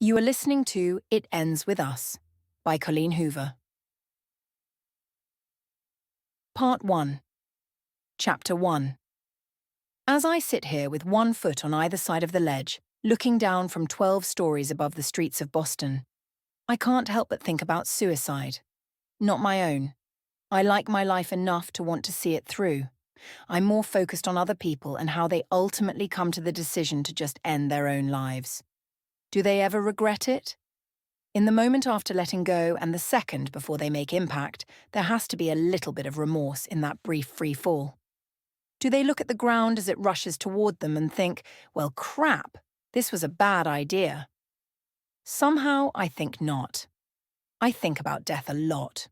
You are listening to It Ends With Us by Colleen Hoover. Part 1, Chapter 1. As I sit here with one foot on either side of the ledge, looking down from 12 stories above the streets of Boston, I can't help but think about suicide. Not my own. I like my life enough to want to see it through. I'm more focused on other people and how they ultimately come to the decision to just end their own lives. Do they ever regret it? In the moment after letting go and the second before they make impact, there has to be a little bit of remorse in that brief free fall. Do they look at the ground as it rushes toward them and think, well, crap, this was a bad idea? Somehow, I think not. I think about death a lot.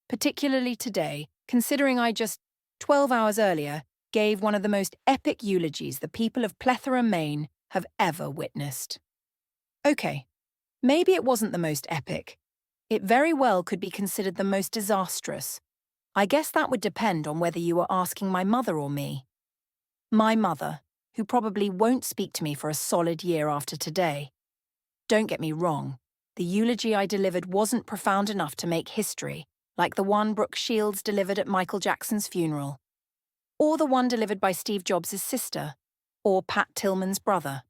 Particularly today, considering I just, 12 hours earlier, gave one of the most epic eulogies the people of Plethora, Maine have ever witnessed. Okay. Maybe it wasn't the most epic. It very well could be considered the most disastrous. I guess that would depend on whether you were asking my mother or me. My mother, who probably won't speak to me for a solid year after today. Don't get me wrong, the eulogy I delivered wasn't profound enough to make history, like the one Brooke Shields delivered at Michael Jackson's funeral, or the one delivered by Steve Jobs' sister, or Pat Tillman's brother.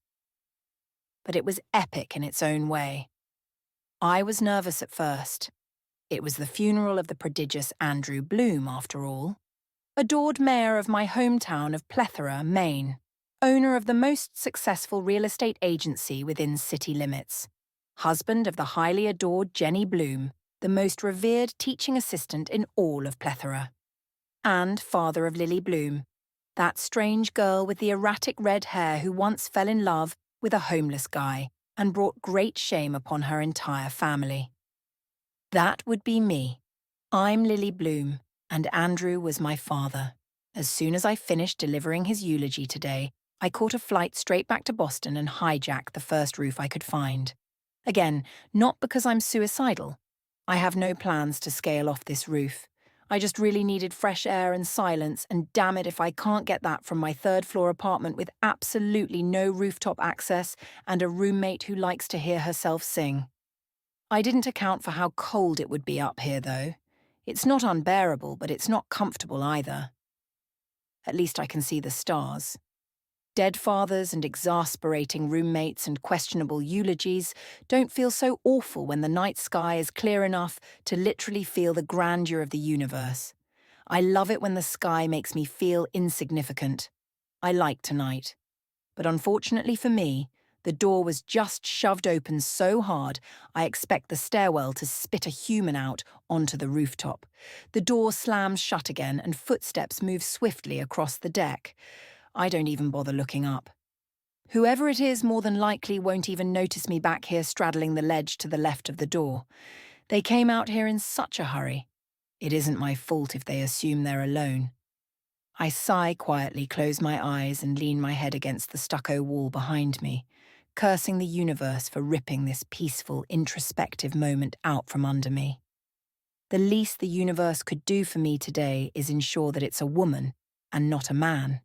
But it was epic in its own way. I was nervous at first. It was the funeral of the prodigious Andrew Bloom, after all. Adored mayor of my hometown of Plethora, Maine. Owner of the most successful real estate agency within city limits. Husband of the highly adored Jenny Bloom, the most revered teaching assistant in all of Plethora. And father of Lily Bloom, that strange girl with the erratic red hair who once fell in love with a homeless guy and brought great shame upon her entire family. That would be me. I'm Lily Bloom, and Andrew was my father. As soon as I finished delivering his eulogy today, I caught a flight straight back to Boston and hijacked the first roof I could find. Again, not because I'm suicidal. I have no plans to scale off this roof. I just really needed fresh air and silence, and damn it if I can't get that from my third-floor apartment with absolutely no rooftop access and a roommate who likes to hear herself sing. I didn't account for how cold it would be up here, though. It's not unbearable, but it's not comfortable either. At least I can see the stars. Dead fathers and exasperating roommates and questionable eulogies don't feel so awful when the night sky is clear enough to literally feel the grandeur of the universe. I love it when the sky makes me feel insignificant. I like tonight. But unfortunately for me, the door was just shoved open so hard I expect the stairwell to spit a human out onto the rooftop. The door slams shut again and footsteps move swiftly across the deck. I don't even bother looking up. Whoever it is more than likely won't even notice me back here straddling the ledge to the left of the door. They came out here in such a hurry. It isn't my fault if they assume they're alone. I sigh quietly, close my eyes and lean my head against the stucco wall behind me, cursing the universe for ripping this peaceful, introspective moment out from under me. The least the universe could do for me today is ensure that it's a woman and not a man.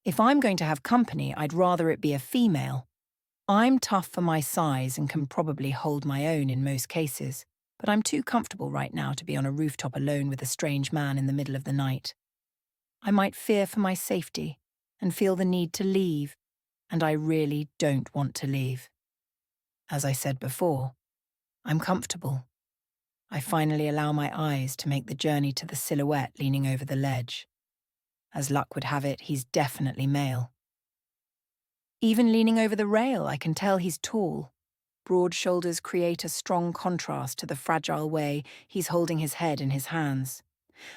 If I'm going to have company, I'd rather it be a female. I'm tough for my size and can probably hold my own in most cases, but I'm too comfortable right now to be on a rooftop alone with a strange man in the middle of the night. I might fear for my safety and feel the need to leave, and I really don't want to leave. As I said before, I'm comfortable. I finally allow my eyes to make the journey to the silhouette leaning over the ledge. As luck would have it, he's definitely male. Even leaning over the rail, I can tell he's tall. Broad shoulders create a strong contrast to the fragile way he's holding his head in his hands.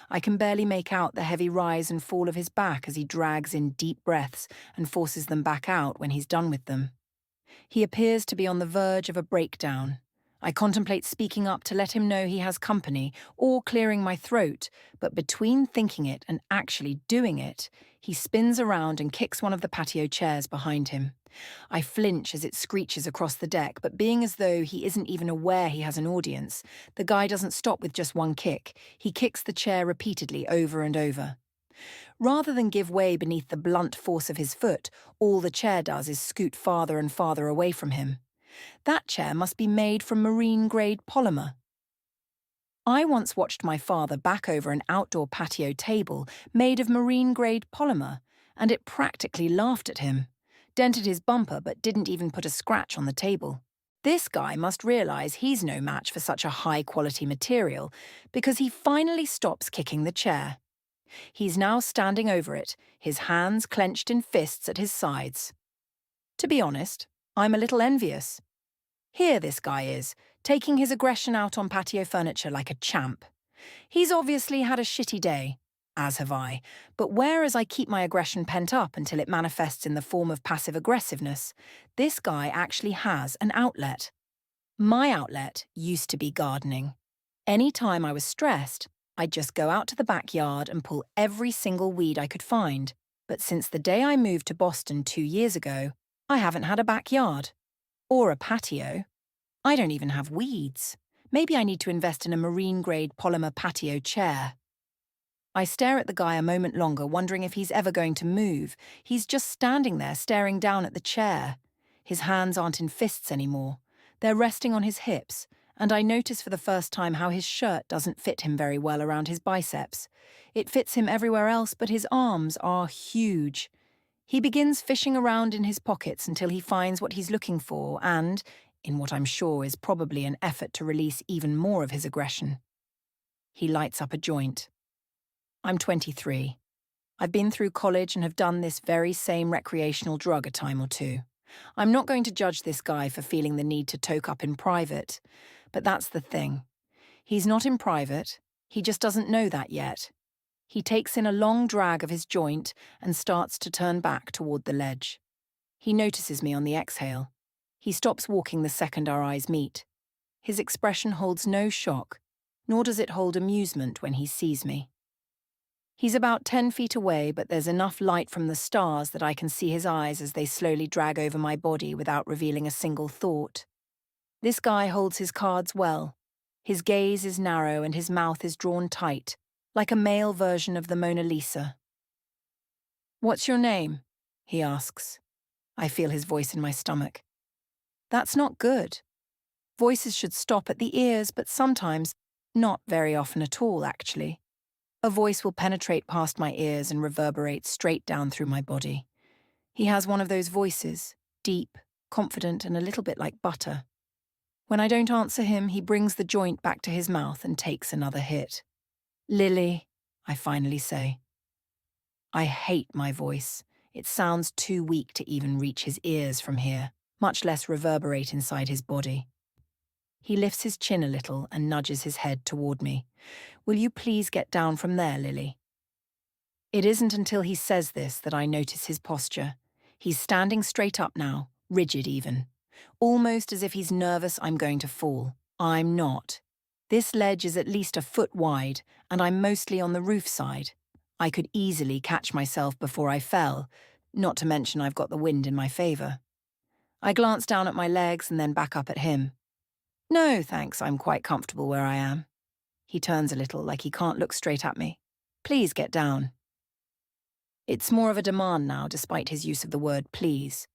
I can barely make out the heavy rise and fall of his back as he drags in deep breaths and forces them back out when he's done with them. He appears to be on the verge of a breakdown. I contemplate speaking up to let him know he has company or clearing my throat, but between thinking it and actually doing it, he spins around and kicks one of the patio chairs behind him. I flinch as it screeches across the deck, but being as though he isn't even aware he has an audience, the guy doesn't stop with just one kick. He kicks the chair repeatedly over and over. Rather than give way beneath the blunt force of his foot, all the chair does is scoot farther and farther away from him. That chair must be made from marine-grade polymer. I once watched my father back over an outdoor patio table made of marine-grade polymer, and it practically laughed at him. Dented his bumper but didn't even put a scratch on the table. This guy must realize he's no match for such a high-quality material because he finally stops kicking the chair. He's now standing over it, his hands clenched in fists at his sides. To be honest, I'm a little envious. Here this guy is, taking his aggression out on patio furniture like a champ. He's obviously had a shitty day, as have I, but whereas I keep my aggression pent up until it manifests in the form of passive aggressiveness, this guy actually has an outlet. My outlet used to be gardening. Any time I was stressed, I'd just go out to the backyard and pull every single weed I could find. But since the day I moved to Boston 2 years ago, I haven't had a backyard. Or a patio. I don't even have weeds. Maybe I need to invest in a marine-grade polymer patio chair. I stare at the guy a moment longer, wondering if he's ever going to move. He's just standing there staring down at the chair. His hands aren't in fists anymore. They're resting on his hips, and I notice for the first time how his shirt doesn't fit him very well around his biceps. It fits him everywhere else, but his arms are huge. He begins fishing around in his pockets until he finds what he's looking for and, in what I'm sure is probably an effort to release even more of his aggression, he lights up a joint. I'm 23. I've been through college and have done this very same recreational drug a time or two. I'm not going to judge this guy for feeling the need to toke up in private, but that's the thing. He's not in private, he just doesn't know that yet. He takes in a long drag of his joint and starts to turn back toward the ledge. He notices me on the exhale. He stops walking the second our eyes meet. His expression holds no shock, nor does it hold amusement when he sees me. He's about 10 feet away, but there's enough light from the stars that I can see his eyes as they slowly drag over my body without revealing a single thought. This guy holds his cards well. His gaze is narrow and his mouth is drawn tight, like a male version of the Mona Lisa. "What's your name?" he asks. I feel his voice in my stomach. That's not good. Voices should stop at the ears, but sometimes, not very often at all, actually. A voice will penetrate past my ears and reverberate straight down through my body. He has one of those voices, deep, confident, and a little bit like butter. When I don't answer him, he brings the joint back to his mouth and takes another hit. "Lily," I finally say. I hate my voice. It sounds too weak to even reach his ears from here, much less reverberate inside his body. He lifts his chin a little and nudges his head toward me. "Will you please get down from there, Lily?" It isn't until he says this that I notice his posture. He's standing straight up now, rigid even. Almost as if he's nervous I'm going to fall. I'm not. This ledge is at least a foot wide, and I'm mostly on the roof side. I could easily catch myself before I fell, not to mention I've got the wind in my favor. I glance down at my legs and then back up at him. "No, thanks, I'm quite comfortable where I am." He turns a little, like he can't look straight at me. "Please get down." It's more of a demand now, despite his use of the word please.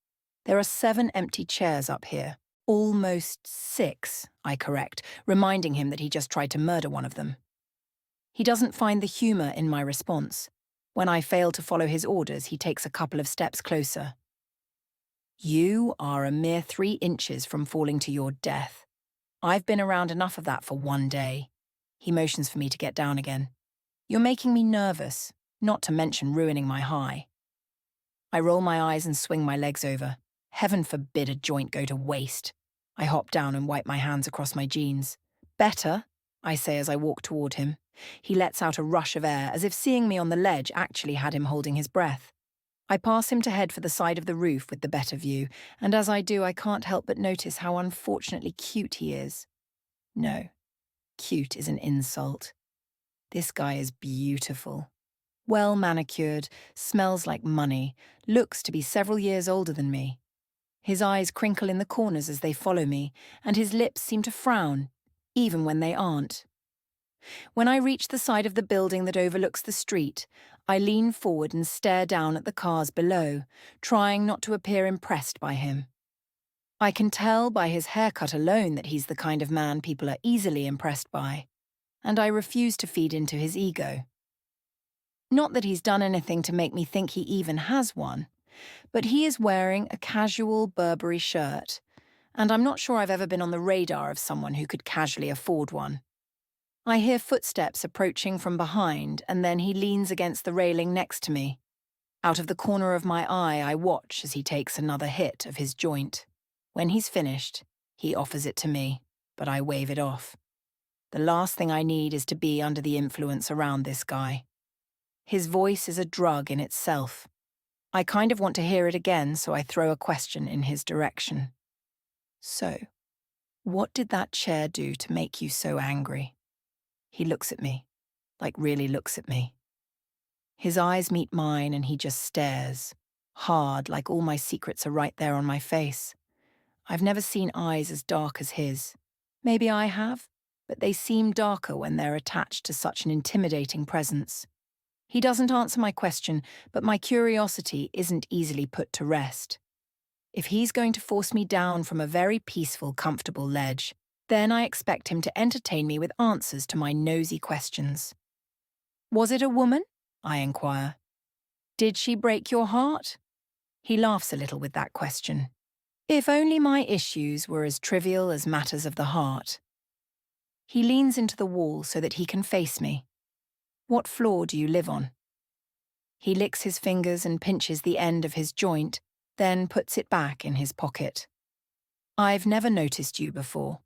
There are 7 empty chairs up here. Almost 6, I correct, reminding him that he just tried to murder one of them. He doesn't find the humor in my response. When I fail to follow his orders, he takes a couple of steps closer. "You are a mere 3 inches from falling to your death. I've been around enough of that for one day." He motions for me to get down again. "You're making me nervous, not to mention ruining my high." I roll my eyes and swing my legs over. Heaven forbid a joint go to waste. I hop down and wipe my hands across my jeans. "Better," I say as I walk toward him. He lets out a rush of air, as if seeing me on the ledge actually had him holding his breath. I pass him to head for the side of the roof with the better view, and as I do I can't help but notice how unfortunately cute he is. No, cute is an insult. This guy is beautiful. Well manicured, smells like money, looks to be several years older than me. His eyes crinkle in the corners as they follow me, and his lips seem to frown, even when they aren't. When I reach the side of the building that overlooks the street, I lean forward and stare down at the cars below, trying not to appear impressed by him. I can tell by his haircut alone that he's the kind of man people are easily impressed by, and I refuse to feed into his ego. Not that he's done anything to make me think he even has one, but he is wearing a casual Burberry shirt, and I'm not sure I've ever been on the radar of someone who could casually afford one. I hear footsteps approaching from behind, and then he leans against the railing next to me. Out of the corner of my eye, I watch as he takes another hit of his joint. When he's finished, he offers it to me, but I wave it off. The last thing I need is to be under the influence around this guy. His voice is a drug in itself. I kind of want to hear it again, so I throw a question in his direction. So, what did that chair do to make you so angry? He looks at me, like really looks at me. His eyes meet mine and he just stares, hard, like all my secrets are right there on my face. I've never seen eyes as dark as his. Maybe I have, but they seem darker when they're attached to such an intimidating presence. He doesn't answer my question, but my curiosity isn't easily put to rest. If he's going to force me down from a very peaceful, comfortable ledge, then I expect him to entertain me with answers to my nosy questions. Was it a woman? I inquire. Did she break your heart? He laughs a little with that question. If only my issues were as trivial as matters of the heart. He leans into the wall so that he can face me. What floor do you live on? He licks his fingers and pinches the end of his joint, then puts it back in his pocket. I've never noticed you before.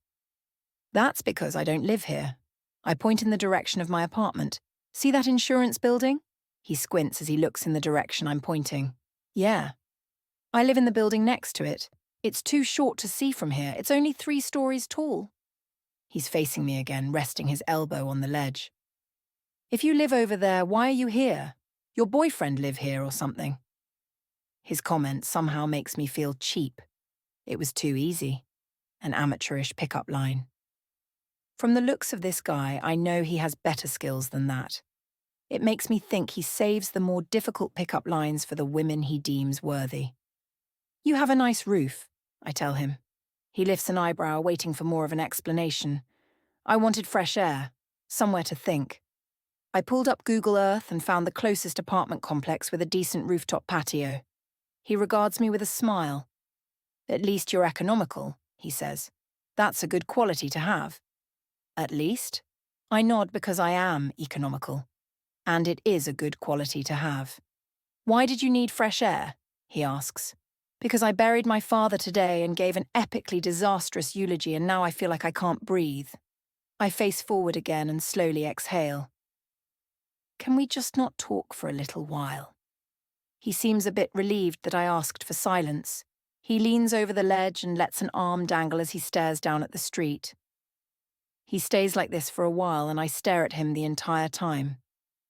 That's because I don't live here. I point in the direction of my apartment. See that insurance building? He squints as he looks in the direction I'm pointing. Yeah. I live in the building next to it. It's too short to see from here. It's only 3 stories tall. He's facing me again, resting his elbow on the ledge. If you live over there, why are you here? Your boyfriend live here or something? His comment somehow makes me feel cheap. It was too easy. An amateurish pickup line. From the looks of this guy, I know he has better skills than that. It makes me think he saves the more difficult pickup lines for the women he deems worthy. You have a nice roof, I tell him. He lifts an eyebrow, waiting for more of an explanation. I wanted fresh air, somewhere to think. I pulled up Google Earth and found the closest apartment complex with a decent rooftop patio. He regards me with a smile. At least you're economical, he says. That's a good quality to have. At least? I nod because I am economical. And it is a good quality to have. Why did you need fresh air? He asks. Because I buried my father today and gave an epically disastrous eulogy, and now I feel like I can't breathe. I face forward again and slowly exhale. Can we just not talk for a little while? He seems a bit relieved that I asked for silence. He leans over the ledge and lets an arm dangle as he stares down at the street. He stays like this for a while, and I stare at him the entire time.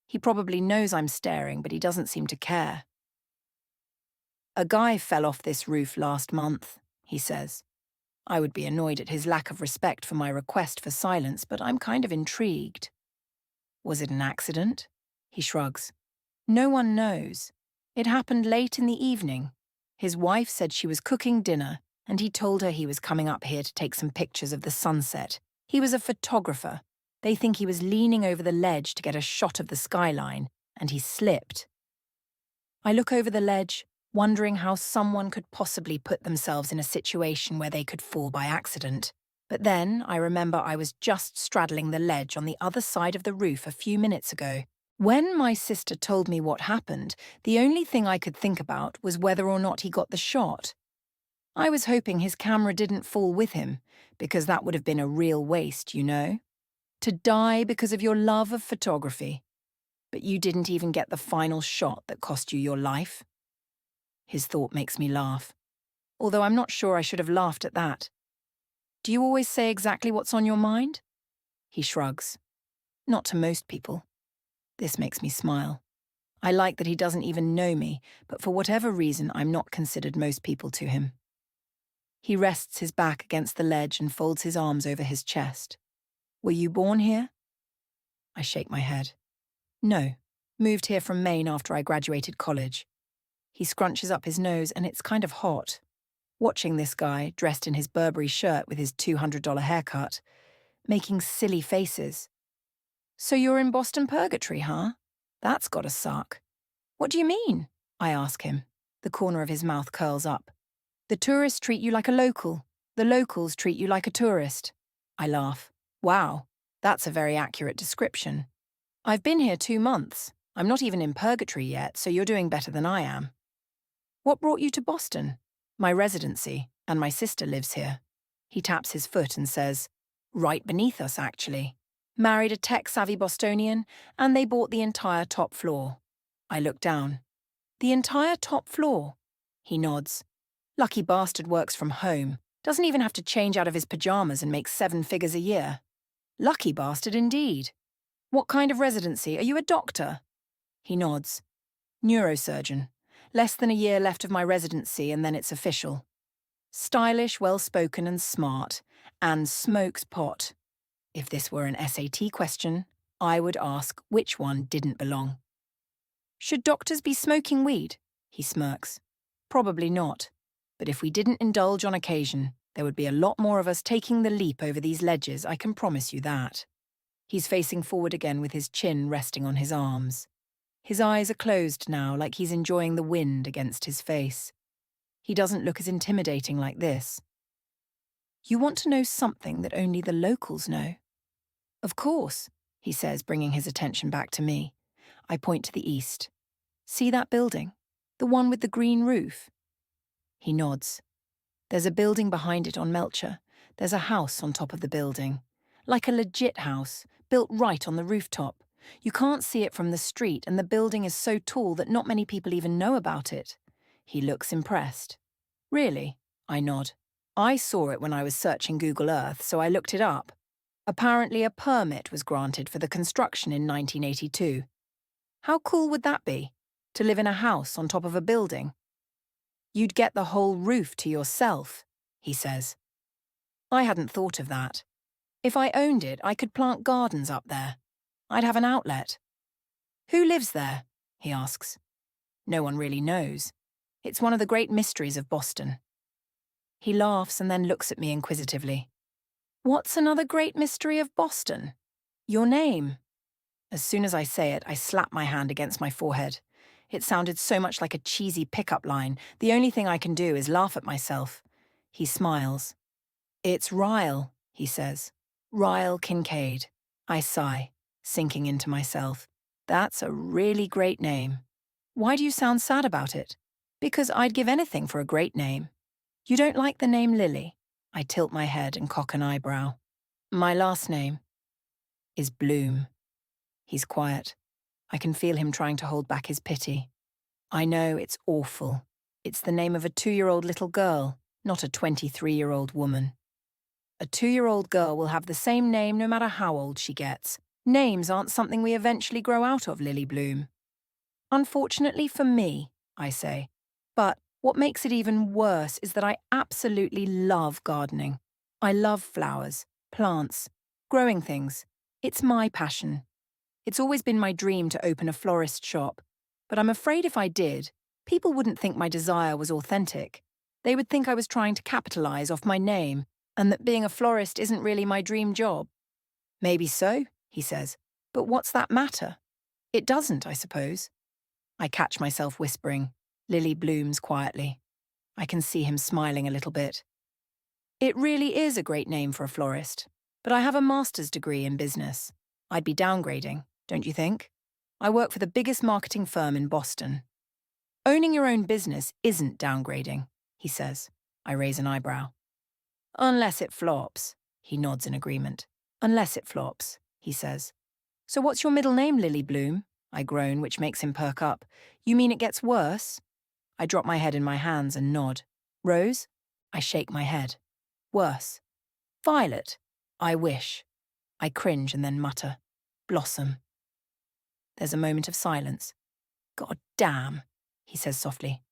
He probably knows I'm staring, but he doesn't seem to care. A guy fell off this roof last month, he says. I would be annoyed at his lack of respect for my request for silence, but I'm kind of intrigued. Was it an accident? He shrugs. No one knows. It happened late in the evening. His wife said she was cooking dinner, and he told her he was coming up here to take some pictures of the sunset. He was a photographer. They think he was leaning over the ledge to get a shot of the skyline, and he slipped. I look over the ledge, wondering how someone could possibly put themselves in a situation where they could fall by accident. But then I remember I was just straddling the ledge on the other side of the roof a few minutes ago. When my sister told me what happened, the only thing I could think about was whether or not he got the shot. I was hoping his camera didn't fall with him, because that would have been a real waste, you know? To die because of your love of photography. But you didn't even get the final shot that cost you your life. His thought makes me laugh, although I'm not sure I should have laughed at that. Do you always say exactly what's on your mind? He shrugs. Not to most people. This makes me smile. I like that he doesn't even know me, but for whatever reason, I'm not considered most people to him. He rests his back against the ledge and folds his arms over his chest. Were you born here? I shake my head. No, moved here from Maine after I graduated college. He scrunches up his nose and it's kind of hot. watching this guy, dressed in his Burberry shirt with his $200 haircut, making silly faces. So you're in Boston Purgatory, huh? That's gotta suck. What do you mean? I ask him. The corner of his mouth curls up. The tourists treat you like a local. The locals treat you like a tourist. I laugh. Wow, that's a very accurate description. I've been here 2 months. I'm not even in purgatory yet, so you're doing better than I am. What brought you to Boston? My residency, and my sister lives here. He taps his foot and says, right beneath us, actually. Married a tech-savvy Bostonian, and they bought the entire top floor. I look down. The entire top floor? He nods. Lucky bastard works from home. Doesn't even have to change out of his pajamas and makes 7 figures a year. Lucky bastard indeed. What kind of residency? Are you a doctor? He nods. Neurosurgeon. Less than a year left of my residency and then it's official. Stylish, well-spoken and smart. And smokes pot. If this were an SAT question, I would ask which one didn't belong. Should doctors be smoking weed? He smirks. Probably not. But if we didn't indulge on occasion, there would be a lot more of us taking the leap over these ledges, I can promise you that. He's facing forward again with his chin resting on his arms. His eyes are closed now, like he's enjoying the wind against his face. He doesn't look as intimidating like this. You want to know something that only the locals know? Of course, he says, bringing his attention back to me. I point to the east. See that building? The one with the green roof? He nods. There's a building behind it on Melcher. There's a house on top of the building. Like a legit house, built right on the rooftop. You can't see it from the street, and the building is so tall that not many people even know about it. He looks impressed. Really? I nod. I saw it when I was searching Google Earth, so I looked it up. Apparently a permit was granted for the construction in 1982. How cool would that be? To live in a house on top of a building? You'd get the whole roof to yourself, he says. I hadn't thought of that. If I owned it, I could plant gardens up there. I'd have an outlet. Who lives there? He asks. No one really knows. It's one of the great mysteries of Boston. He laughs and then looks at me inquisitively. What's another great mystery of Boston? Your name. As soon as I say it, I slap my hand against my forehead. It sounded so much like a cheesy pickup line. The only thing I can do is laugh at myself. He smiles. It's Ryle, he says. Ryle Kincaid. I sigh, sinking into myself. That's a really great name. Why do you sound sad about it? Because I'd give anything for a great name. You don't like the name Lily? I tilt my head and cock an eyebrow. My last name is Bloom. He's quiet. I can feel him trying to hold back his pity. I know it's awful. It's the name of a 2-year-old little girl, not a 23-year-old woman. A 2-year-old girl will have the same name no matter how old she gets. Names aren't something we eventually grow out of, Lily Bloom. Unfortunately for me, I say. But what makes it even worse is that I absolutely love gardening. I love flowers, plants, growing things. It's my passion. It's always been my dream to open a florist shop, but I'm afraid if I did, people wouldn't think my desire was authentic. They would think I was trying to capitalize off my name, and that being a florist isn't really my dream job. Maybe so, he says, but what's that matter? It doesn't, I suppose. I catch myself whispering, Lily blooms quietly. I can see him smiling a little bit. It really is a great name for a florist, but I have a master's degree in business. I'd be downgrading, don't you think? I work for the biggest marketing firm in Boston. Owning your own business isn't downgrading, he says. I raise an eyebrow. Unless it flops, he nods in agreement. Unless it flops, he says. So what's your middle name, Lily Bloom? I groan, which makes him perk up. You mean it gets worse? I drop my head in my hands and nod. Rose? I shake my head. Worse. Violet? I wish. I cringe and then mutter. Blossom. There's a moment of silence. God damn, he says softly.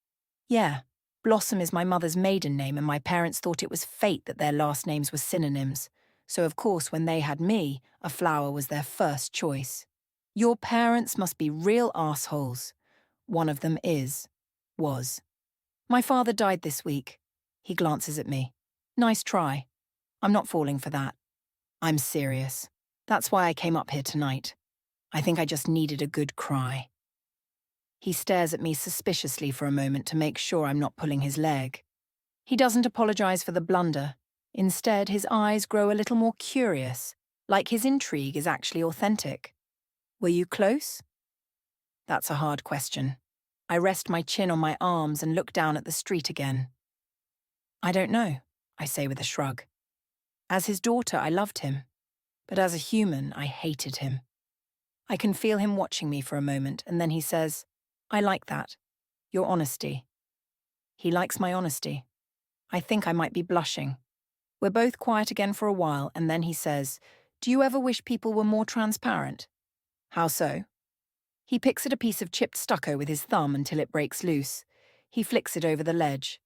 Yeah, Blossom is my mother's maiden name, and my parents thought it was fate that their last names were synonyms. So of course when they had me, a flower was their first choice. Your parents must be real assholes. One of them was. My father died this week. He glances at me. Nice try. I'm not falling for that. I'm serious. That's why I came up here tonight. I think I just needed a good cry. He stares at me suspiciously for a moment to make sure I'm not pulling his leg. He doesn't apologize for the blunder. Instead, his eyes grow a little more curious, like his intrigue is actually authentic. Were you close? That's a hard question. I rest my chin on my arms and look down at the street again. I don't know, I say with a shrug. As his daughter, I loved him. But as a human, I hated him. I can feel him watching me for a moment, and then he says, I like that. Your honesty. He likes my honesty. I think I might be blushing. We're both quiet again for a while, and then he says, Do you ever wish people were more transparent? How so? He picks at a piece of chipped stucco with his thumb until it breaks loose. He flicks it over the ledge.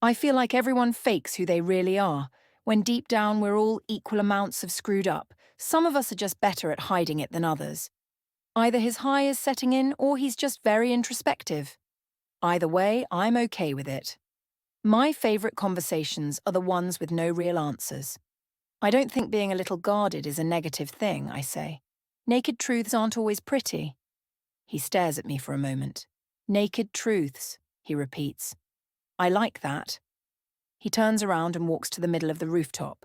I feel like everyone fakes who they really are, when deep down we're all equal amounts of screwed up. Some of us are just better at hiding it than others. Either his high is setting in or he's just very introspective. Either way, I'm okay with it. My favourite conversations are the ones with no real answers. I don't think being a little guarded is a negative thing, I say. Naked truths aren't always pretty. He stares at me for a moment. Naked truths, he repeats. I like that. He turns around and walks to the middle of the rooftop.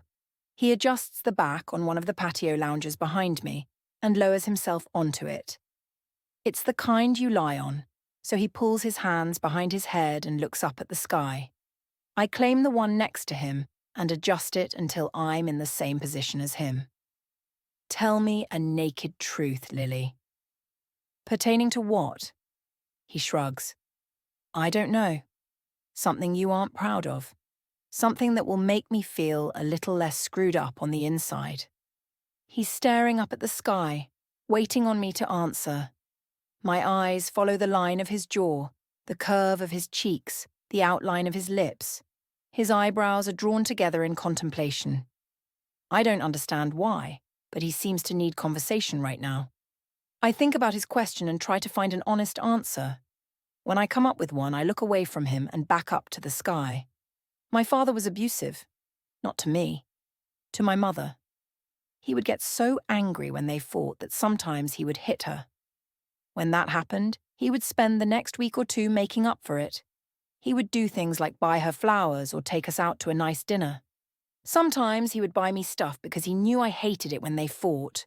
He adjusts the back on one of the patio lounges behind me and lowers himself onto it. It's the kind you lie on, so he pulls his hands behind his head and looks up at the sky. I claim the one next to him and adjust it until I'm in the same position as him. Tell me a naked truth, Lily. Pertaining to what? He shrugs. I don't know. Something you aren't proud of. Something that will make me feel a little less screwed up on the inside. He's staring up at the sky, waiting on me to answer. My eyes follow the line of his jaw, the curve of his cheeks, the outline of his lips. His eyebrows are drawn together in contemplation. I don't understand why, but he seems to need conversation right now. I think about his question and try to find an honest answer. When I come up with one, I look away from him and back up to the sky. My father was abusive. Not to me. To my mother. He would get so angry when they fought that sometimes he would hit her. When that happened, he would spend the next week or two making up for it. He would do things like buy her flowers or take us out to a nice dinner. Sometimes he would buy me stuff because he knew I hated it when they fought.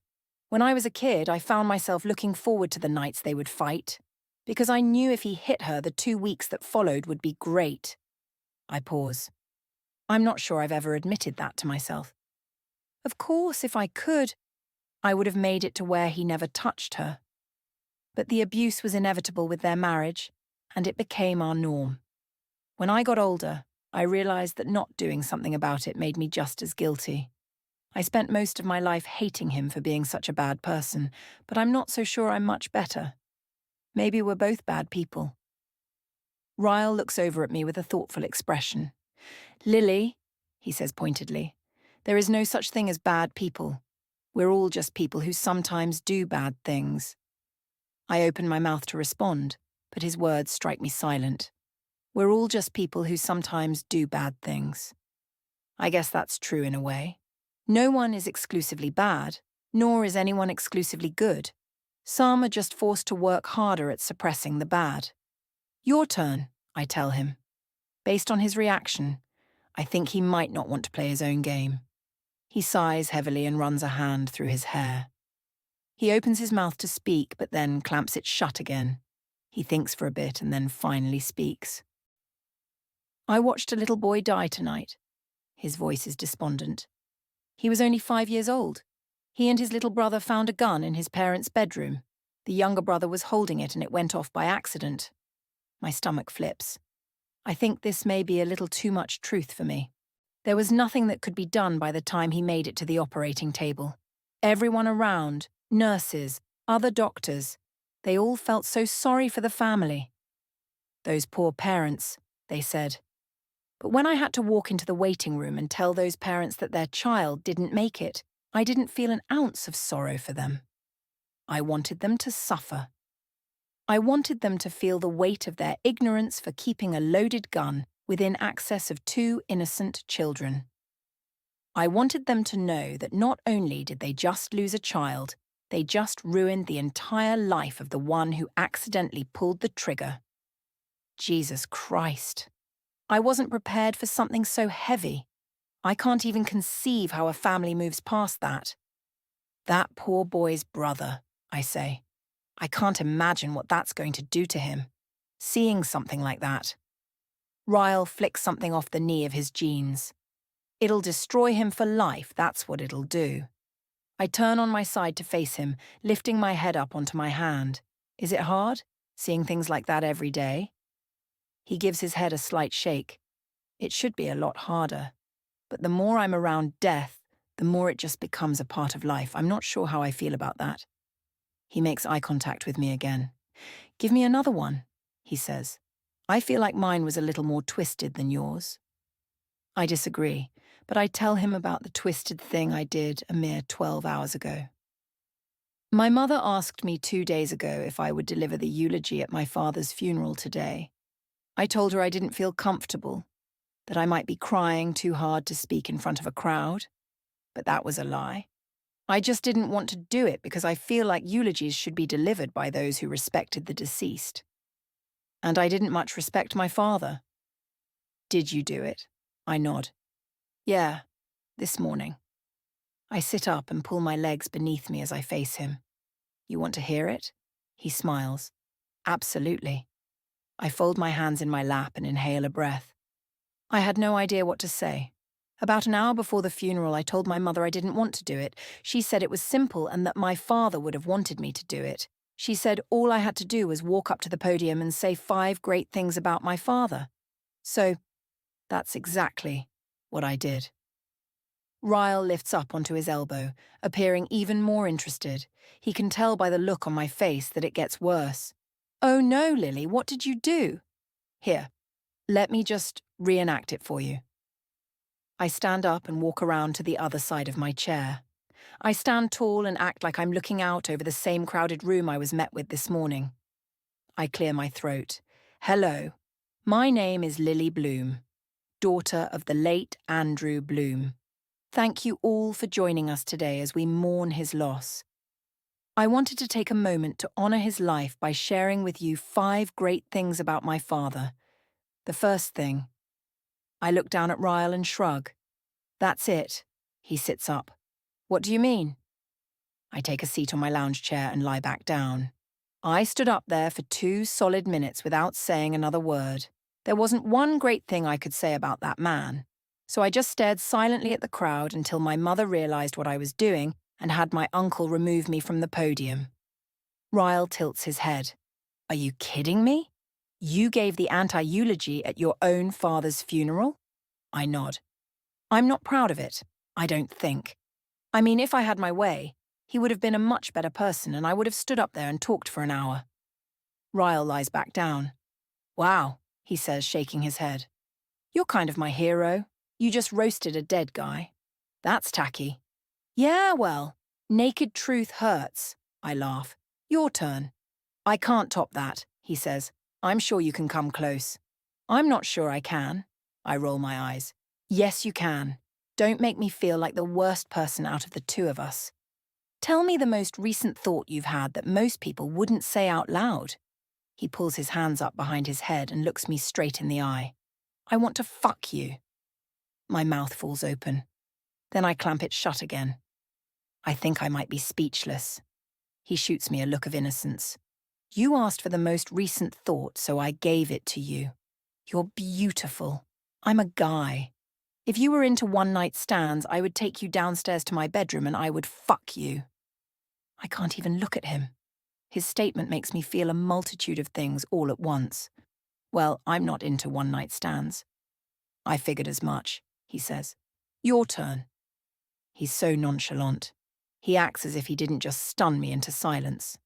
When I was a kid, I found myself looking forward to the nights they would fight, because I knew if he hit her, the 2 weeks that followed would be great. I pause. I'm not sure I've ever admitted that to myself. Of course, if I could, I would have made it to where he never touched her. But the abuse was inevitable with their marriage, and it became our norm. When I got older, I realized that not doing something about it made me just as guilty. I spent most of my life hating him for being such a bad person, but I'm not so sure I'm much better. Maybe we're both bad people. Ryle looks over at me with a thoughtful expression. Lily, he says pointedly, there is no such thing as bad people. We're all just people who sometimes do bad things. I open my mouth to respond, but his words strike me silent. We're all just people who sometimes do bad things. I guess that's true in a way. No one is exclusively bad, nor is anyone exclusively good. Some are just forced to work harder at suppressing the bad. Your turn, I tell him. Based on his reaction, I think he might not want to play his own game. He sighs heavily and runs a hand through his hair. He opens his mouth to speak, but then clamps it shut again. He thinks for a bit and then finally speaks. I watched a little boy die tonight. His voice is despondent. He was only 5 years old. He and his little brother found a gun in his parents' bedroom. The younger brother was holding it and it went off by accident. My stomach flips. I think this may be a little too much truth for me. There was nothing that could be done by the time he made it to the operating table. Everyone around, nurses, other doctors, they all felt so sorry for the family. Those poor parents, they said. But when I had to walk into the waiting room and tell those parents that their child didn't make it, I didn't feel an ounce of sorrow for them. I wanted them to suffer. I wanted them to feel the weight of their ignorance for keeping a loaded gun within access of 2 innocent children. I wanted them to know that not only did they just lose a child, they just ruined the entire life of the one who accidentally pulled the trigger. Jesus Christ. I wasn't prepared for something so heavy. I can't even conceive how a family moves past that. That poor boy's brother, I say. I can't imagine what that's going to do to him, seeing something like that. Ryle flicks something off the knee of his jeans. It'll destroy him for life, that's what it'll do. I turn on my side to face him, lifting my head up onto my hand. Is it hard, seeing things like that every day? He gives his head a slight shake. It should be a lot harder. But the more I'm around death, the more it just becomes a part of life. I'm not sure how I feel about that. He makes eye contact with me again. Give me another one, he says. I feel like mine was a little more twisted than yours. I disagree, but I tell him about the twisted thing I did a mere 12 hours ago. My mother asked me 2 days ago if I would deliver the eulogy at my father's funeral today. I told her I didn't feel comfortable, that I might be crying too hard to speak in front of a crowd. But that was a lie. I just didn't want to do it because I feel like eulogies should be delivered by those who respected the deceased. And I didn't much respect my father. Did you do it? I nod. Yeah, this morning. I sit up and pull my legs beneath me as I face him. You want to hear it? He smiles. Absolutely. I fold my hands in my lap and inhale a breath. I had no idea what to say. About an hour before the funeral, I told my mother I didn't want to do it. She said it was simple and that my father would have wanted me to do it. She said all I had to do was walk up to the podium and say 5 great things about my father. So, that's exactly what I did. Ryle lifts up onto his elbow, appearing even more interested. He can tell by the look on my face that it gets worse. Oh no, Lily, what did you do? Here, let me just reenact it for you. I stand up and walk around to the other side of my chair. I stand tall and act like I'm looking out over the same crowded room I was met with this morning. I clear my throat. Hello, my name is Lily Bloom, daughter of the late Andrew Bloom. Thank you all for joining us today as we mourn his loss. I wanted to take a moment to honor his life by sharing with you 5 great things about my father. The first thing. I look down at Ryle and shrug. That's it. He sits up. What do you mean? I take a seat on my lounge chair and lie back down. I stood up there for 2 solid minutes without saying another word. There wasn't one great thing I could say about that man. So I just stared silently at the crowd until my mother realized what I was doing and had my uncle remove me from the podium. Ryle tilts his head. Are you kidding me? You gave the anti-eulogy at your own father's funeral? I nod. I'm not proud of it, I don't think. I mean, if I had my way, he would have been a much better person and I would have stood up there and talked for an hour. Ryle lies back down. Wow, he says, shaking his head. You're kind of my hero. You just roasted a dead guy. That's tacky. Yeah, well, naked truth hurts, I laugh. Your turn. I can't top that, he says. I'm sure you can come close. I'm not sure I can. I roll my eyes. Yes, you can. Don't make me feel like the worst person out of the 2 of us. Tell me the most recent thought you've had that most people wouldn't say out loud. He pulls his hands up behind his head and looks me straight in the eye. I want to fuck you. My mouth falls open. Then I clamp it shut again. I think I might be speechless. He shoots me a look of innocence. You asked for the most recent thought, so I gave it to you. You're beautiful. I'm a guy. If you were into one-night stands, I would take you downstairs to my bedroom and I would fuck you. I can't even look at him. His statement makes me feel a multitude of things all at once. Well, I'm not into one-night stands. I figured as much, he says. Your turn. He's so nonchalant. He acts as if he didn't just stun me into silence.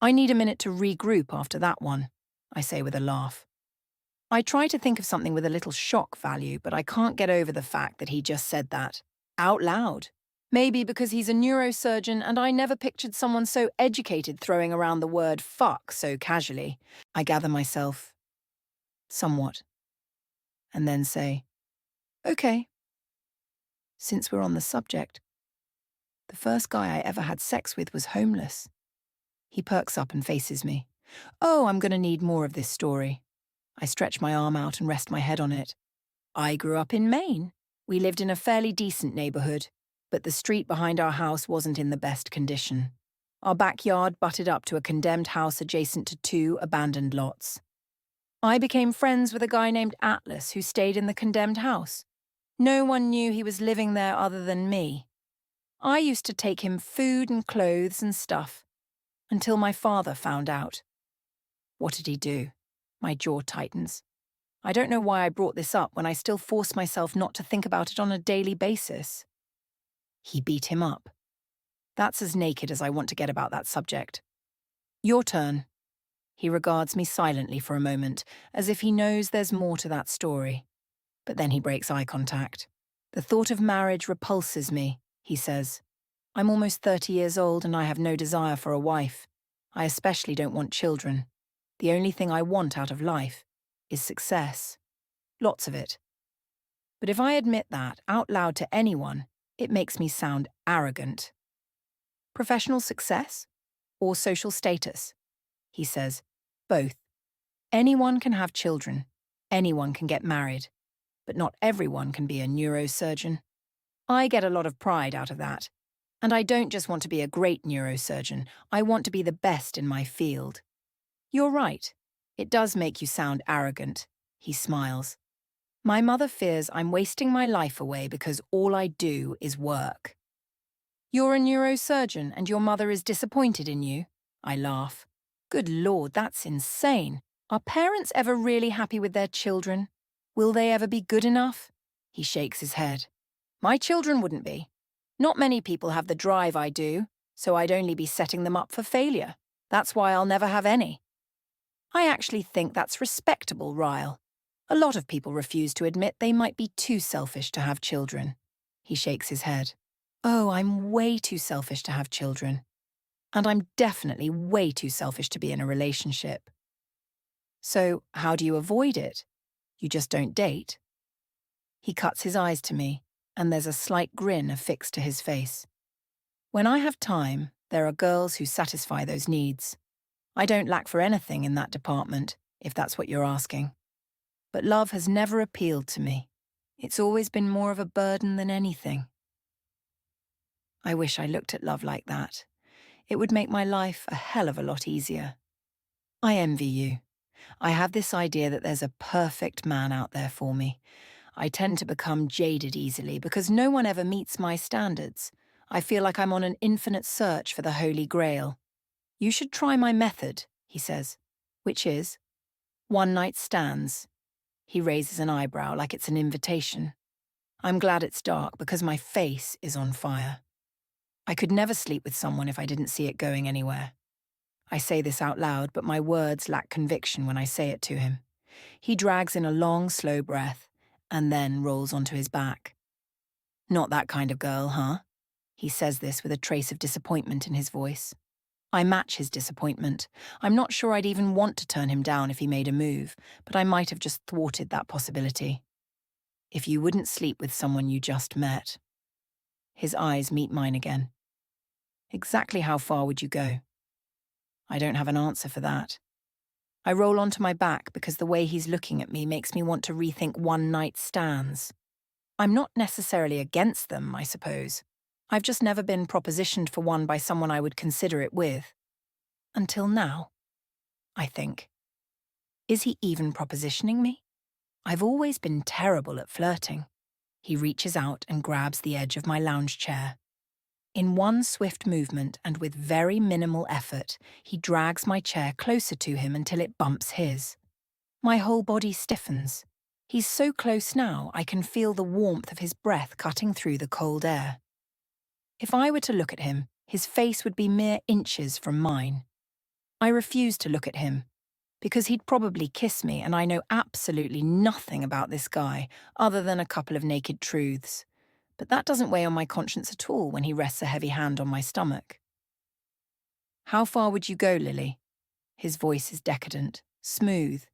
I need a minute to regroup after that one, I say with a laugh. I try to think of something with a little shock value, but I can't get over the fact that he just said that, out loud. Maybe because he's a neurosurgeon and I never pictured someone so educated throwing around the word fuck so casually. I gather myself. Somewhat. and then say, "Okay." Since we're on the subject, the first guy I ever had sex with was homeless. He perks up and faces me. "Oh, I'm going to need more of this story." I stretch my arm out and rest my head on it. "I grew up in Maine. We lived in a fairly decent neighborhood, but the street behind our house wasn't in the best condition. Our backyard butted up to a condemned house adjacent to 2 abandoned lots. I became friends with a guy named Atlas who stayed in the condemned house. No one knew he was living there other than me. I used to take him food and clothes and stuff, until my father found out." What did he do? My jaw tightens. I don't know why I brought this up when I still force myself not to think about it on a daily basis. He beat him up. That's as naked as I want to get about that subject. Your turn. He regards me silently for a moment, as if he knows there's more to that story. But then he breaks eye contact. "The thought of marriage repulses me," he says. "I'm almost 30 years old and I have no desire for a wife. I especially don't want children. The only thing I want out of life is success. Lots of it. But if I admit that out loud to anyone, it makes me sound arrogant." "Professional success? Or social status?" He says. "Both. Anyone can have children. Anyone can get married. But not everyone can be a neurosurgeon. I get a lot of pride out of that. And I don't just want to be a great neurosurgeon, I want to be the best in my field." "You're right. It does make you sound arrogant." He smiles. "My mother fears I'm wasting my life away because all I do is work." "You're a neurosurgeon and your mother is disappointed in you?" I laugh. Good Lord, that's insane. Are parents ever really happy with their children? Will they ever be good enough? He shakes his head. My children wouldn't be. Not many people have the drive I do, so I'd only be setting them up for failure. That's why I'll never have any. I actually think that's respectable, Ryle. A lot of people refuse to admit they might be too selfish to have children. He shakes his head. Oh, I'm way too selfish to have children. And I'm definitely way too selfish to be in a relationship. So, how do you avoid it? You just don't date? He cuts his eyes to me, and there's a slight grin affixed to his face. When I have time, there are girls who satisfy those needs. I don't lack for anything in that department, if that's what you're asking. But love has never appealed to me. It's always been more of a burden than anything. I wish I looked at love like that. It would make my life a hell of a lot easier. I envy you. I have this idea that there's a perfect man out there for me. I tend to become jaded easily because no one ever meets my standards. I feel like I'm on an infinite search for the Holy Grail. You should try my method, he says, which is one-night stands. He raises an eyebrow like it's an invitation. I'm glad it's dark because my face is on fire. I could never sleep with someone if I didn't see it going anywhere. I say this out loud, but my words lack conviction when I say it to him. He drags in a long, slow breath, and then rolls onto his back. Not that kind of girl, huh? He says this with a trace of disappointment in his voice. I match his disappointment. I'm not sure I'd even want to turn him down if he made a move, but I might have just thwarted that possibility. If you wouldn't sleep with someone you just met. His eyes meet mine again. Exactly how far would you go? I don't have an answer for that. I roll onto my back because the way he's looking at me makes me want to rethink one-night stands. I'm not necessarily against them, I suppose. I've just never been propositioned for one by someone I would consider it with. Until now, I think. Is he even propositioning me? I've always been terrible at flirting. He reaches out and grabs the edge of my lounge chair. In one swift movement and with very minimal effort, he drags my chair closer to him until it bumps his. My whole body stiffens. He's so close now, I can feel the warmth of his breath cutting through the cold air. If I were to look at him, his face would be mere inches from mine. I refuse to look at him, because he'd probably kiss me and I know absolutely nothing about this guy other than a couple of naked truths. But that doesn't weigh on my conscience at all when he rests a heavy hand on my stomach. How far would you go, Lily? His voice is decadent, smooth.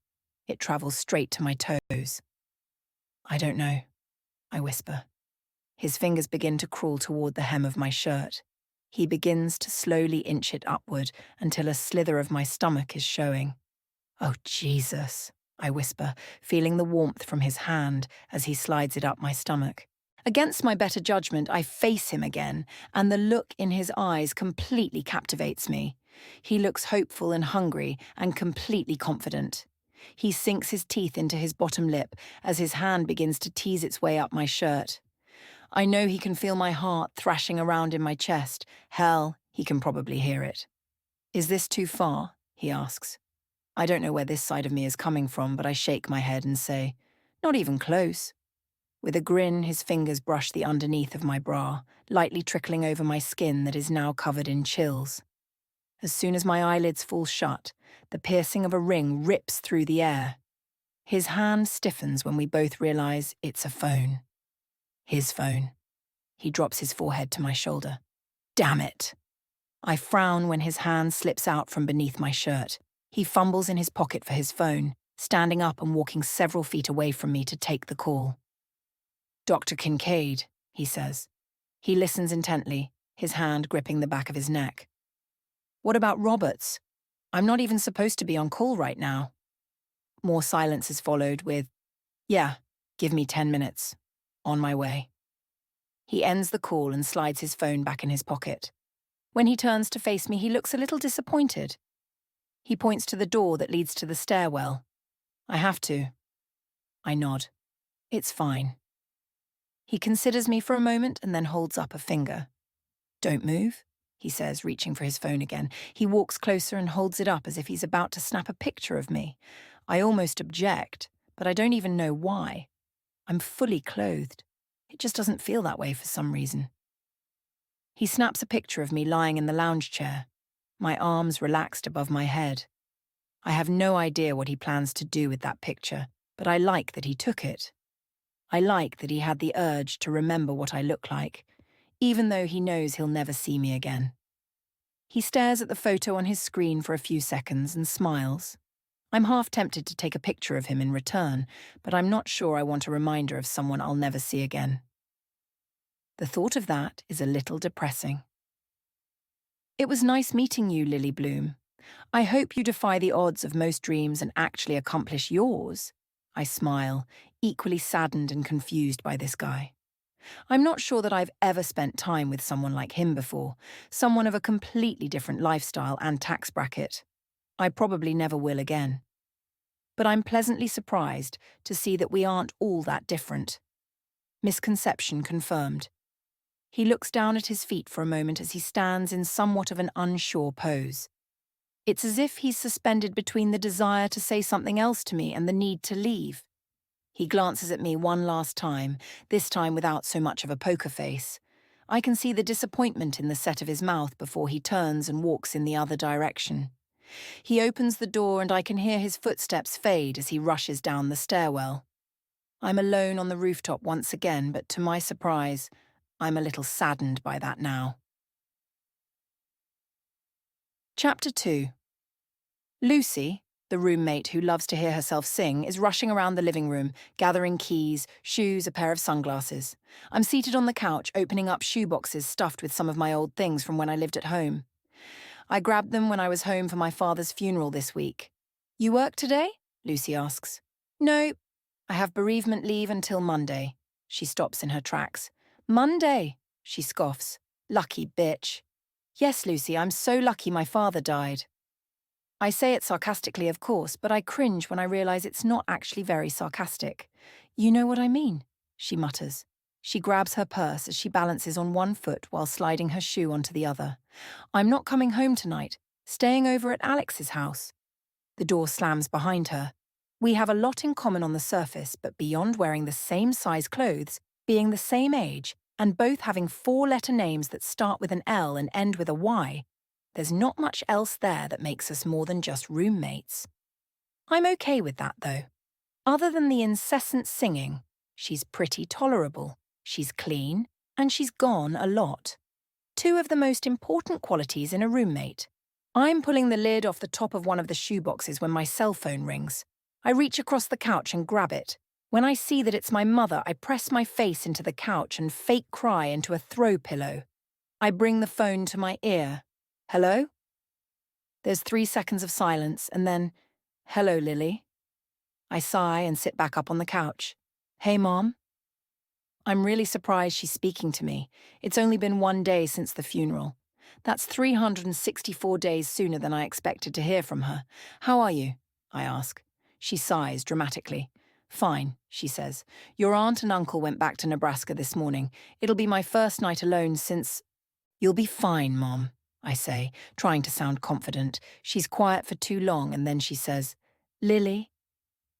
It travels straight to my toes. I don't know, I whisper. His fingers begin to crawl toward the hem of my shirt. He begins to slowly inch it upward until a slither of my stomach is showing. Oh, Jesus, I whisper, feeling the warmth from his hand as he slides it up my stomach. Against my better judgment, I face him again, and the look in his eyes completely captivates me. He looks hopeful and hungry and completely confident. He sinks his teeth into his bottom lip as his hand begins to tease its way up my shirt. I know he can feel my heart thrashing around in my chest. Hell, he can probably hear it. Is this too far? He asks. I don't know where this side of me is coming from, but I shake my head and say, not even close. With a grin, his fingers brush the underneath of my bra, lightly trickling over my skin that is now covered in chills. As soon as my eyelids fall shut, the piercing of a ring rips through the air. His hand stiffens when we both realize it's a phone. His phone. He drops his forehead to my shoulder. Damn it! I frown when his hand slips out from beneath my shirt. He fumbles in his pocket for his phone, standing up and walking several feet away from me to take the call. Dr. Kincaid, he says. He listens intently, his hand gripping the back of his neck. What about Roberts? I'm not even supposed to be on call right now. More silence is followed with, yeah, give me 10 minutes. On my way. He ends the call and slides his phone back in his pocket. When he turns to face me, he looks a little disappointed. He points to the door that leads to the stairwell. I have to. I nod. It's fine. He considers me for a moment and then holds up a finger. Don't move, he says, reaching for his phone again. He walks closer and holds it up as if he's about to snap a picture of me. I almost object, but I don't even know why. I'm fully clothed. It just doesn't feel that way for some reason. He snaps a picture of me lying in the lounge chair, my arms relaxed above my head. I have no idea what he plans to do with that picture, but I like that he took it. I like that he had the urge to remember what I look like, even though he knows he'll never see me again. He stares at the photo on his screen for a few seconds and smiles. I'm half tempted to take a picture of him in return, but I'm not sure I want a reminder of someone I'll never see again. The thought of that is a little depressing. It was nice meeting you, Lily Bloom. I hope you defy the odds of most dreams and actually accomplish yours. I smile, equally saddened and confused by this guy. I'm not sure that I've ever spent time with someone like him before, someone of a completely different lifestyle and tax bracket. I probably never will again. But I'm pleasantly surprised to see that we aren't all that different. Misconception confirmed. He looks down at his feet for a moment as he stands in somewhat of an unsure pose. It's as if he's suspended between the desire to say something else to me and the need to leave. He glances at me one last time, this time without so much of a poker face. I can see the disappointment in the set of his mouth before he turns and walks in the other direction. He opens the door and I can hear his footsteps fade as he rushes down the stairwell. I'm alone on the rooftop once again, but to my surprise, I'm a little saddened by that now. Chapter 2. Lucy, the roommate who loves to hear herself sing, is rushing around the living room, gathering keys, shoes, a pair of sunglasses. I'm seated on the couch, opening up shoeboxes stuffed with some of my old things from when I lived at home. I grabbed them when I was home for my father's funeral this week. You work today? Lucy asks. No, I have bereavement leave until Monday. She stops in her tracks. Monday, she scoffs. Lucky bitch. Yes, Lucy, I'm so lucky my father died. I say it sarcastically, of course, but I cringe when I realize it's not actually very sarcastic. You know what I mean, she mutters. She grabs her purse as she balances on one foot while sliding her shoe onto the other. I'm not coming home tonight, staying over at Alex's house. The door slams behind her. We have a lot in common on the surface, but beyond wearing the same size clothes, being the same age, and both having 4-letter names that start with an L and end with a Y, there's not much else there that makes us more than just roommates. I'm okay with that, though. Other than the incessant singing, she's pretty tolerable. She's clean, and she's gone a lot. 2 of the most important qualities in a roommate. I'm pulling the lid off the top of one of the shoeboxes when my cell phone rings. I reach across the couch and grab it. When I see that it's my mother, I press my face into the couch and fake cry into a throw pillow. I bring the phone to my ear. Hello? There's 3 seconds of silence, and then, hello, Lily. I sigh and sit back up on the couch. Hey, Mom? I'm really surprised she's speaking to me. It's only been 1 day since the funeral. That's 364 days sooner than I expected to hear from her. How are you? I ask. She sighs dramatically. Fine, she says. Your aunt and uncle went back to Nebraska this morning. It'll be my first night alone since... You'll be fine, Mom, I say, trying to sound confident. She's quiet for too long, and then she says, Lily,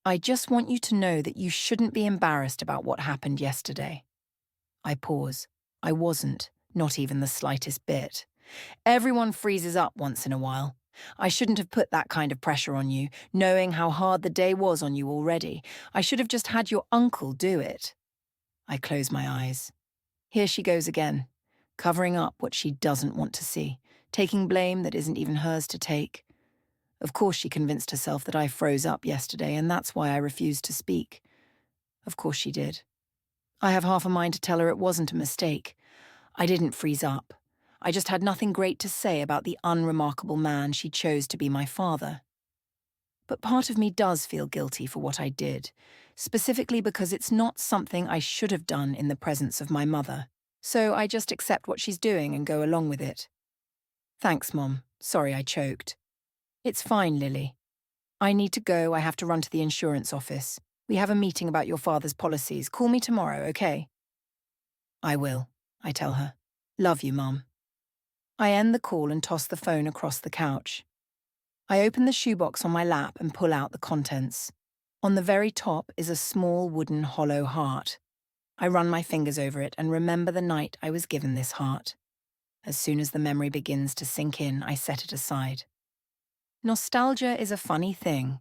I just want you to know that you shouldn't be embarrassed about what happened yesterday. I pause. I wasn't, not even the slightest bit. Everyone freezes up once in a while. I shouldn't have put that kind of pressure on you, knowing how hard the day was on you already. I should have just had your uncle do it. I close my eyes. Here she goes again, covering up what she doesn't want to see, taking blame that isn't even hers to take. Of course she convinced herself that I froze up yesterday, and that's why I refused to speak. Of course she did. I have half a mind to tell her it wasn't a mistake. I didn't freeze up. I just had nothing great to say about the unremarkable man she chose to be my father. But part of me does feel guilty for what I did, specifically because it's not something I should have done in the presence of my mother. So I just accept what she's doing and go along with it. Thanks, Mom. Sorry I choked. It's fine, Lily. I need to go. I have to run to the insurance office. We have a meeting about your father's policies. Call me tomorrow, okay? I will, I tell her. Love you, Mum. I end the call and toss the phone across the couch. I open the shoebox on my lap and pull out the contents. On the very top is a small wooden hollow heart. I run my fingers over it and remember the night I was given this heart. As soon as the memory begins to sink in, I set it aside. Nostalgia is a funny thing.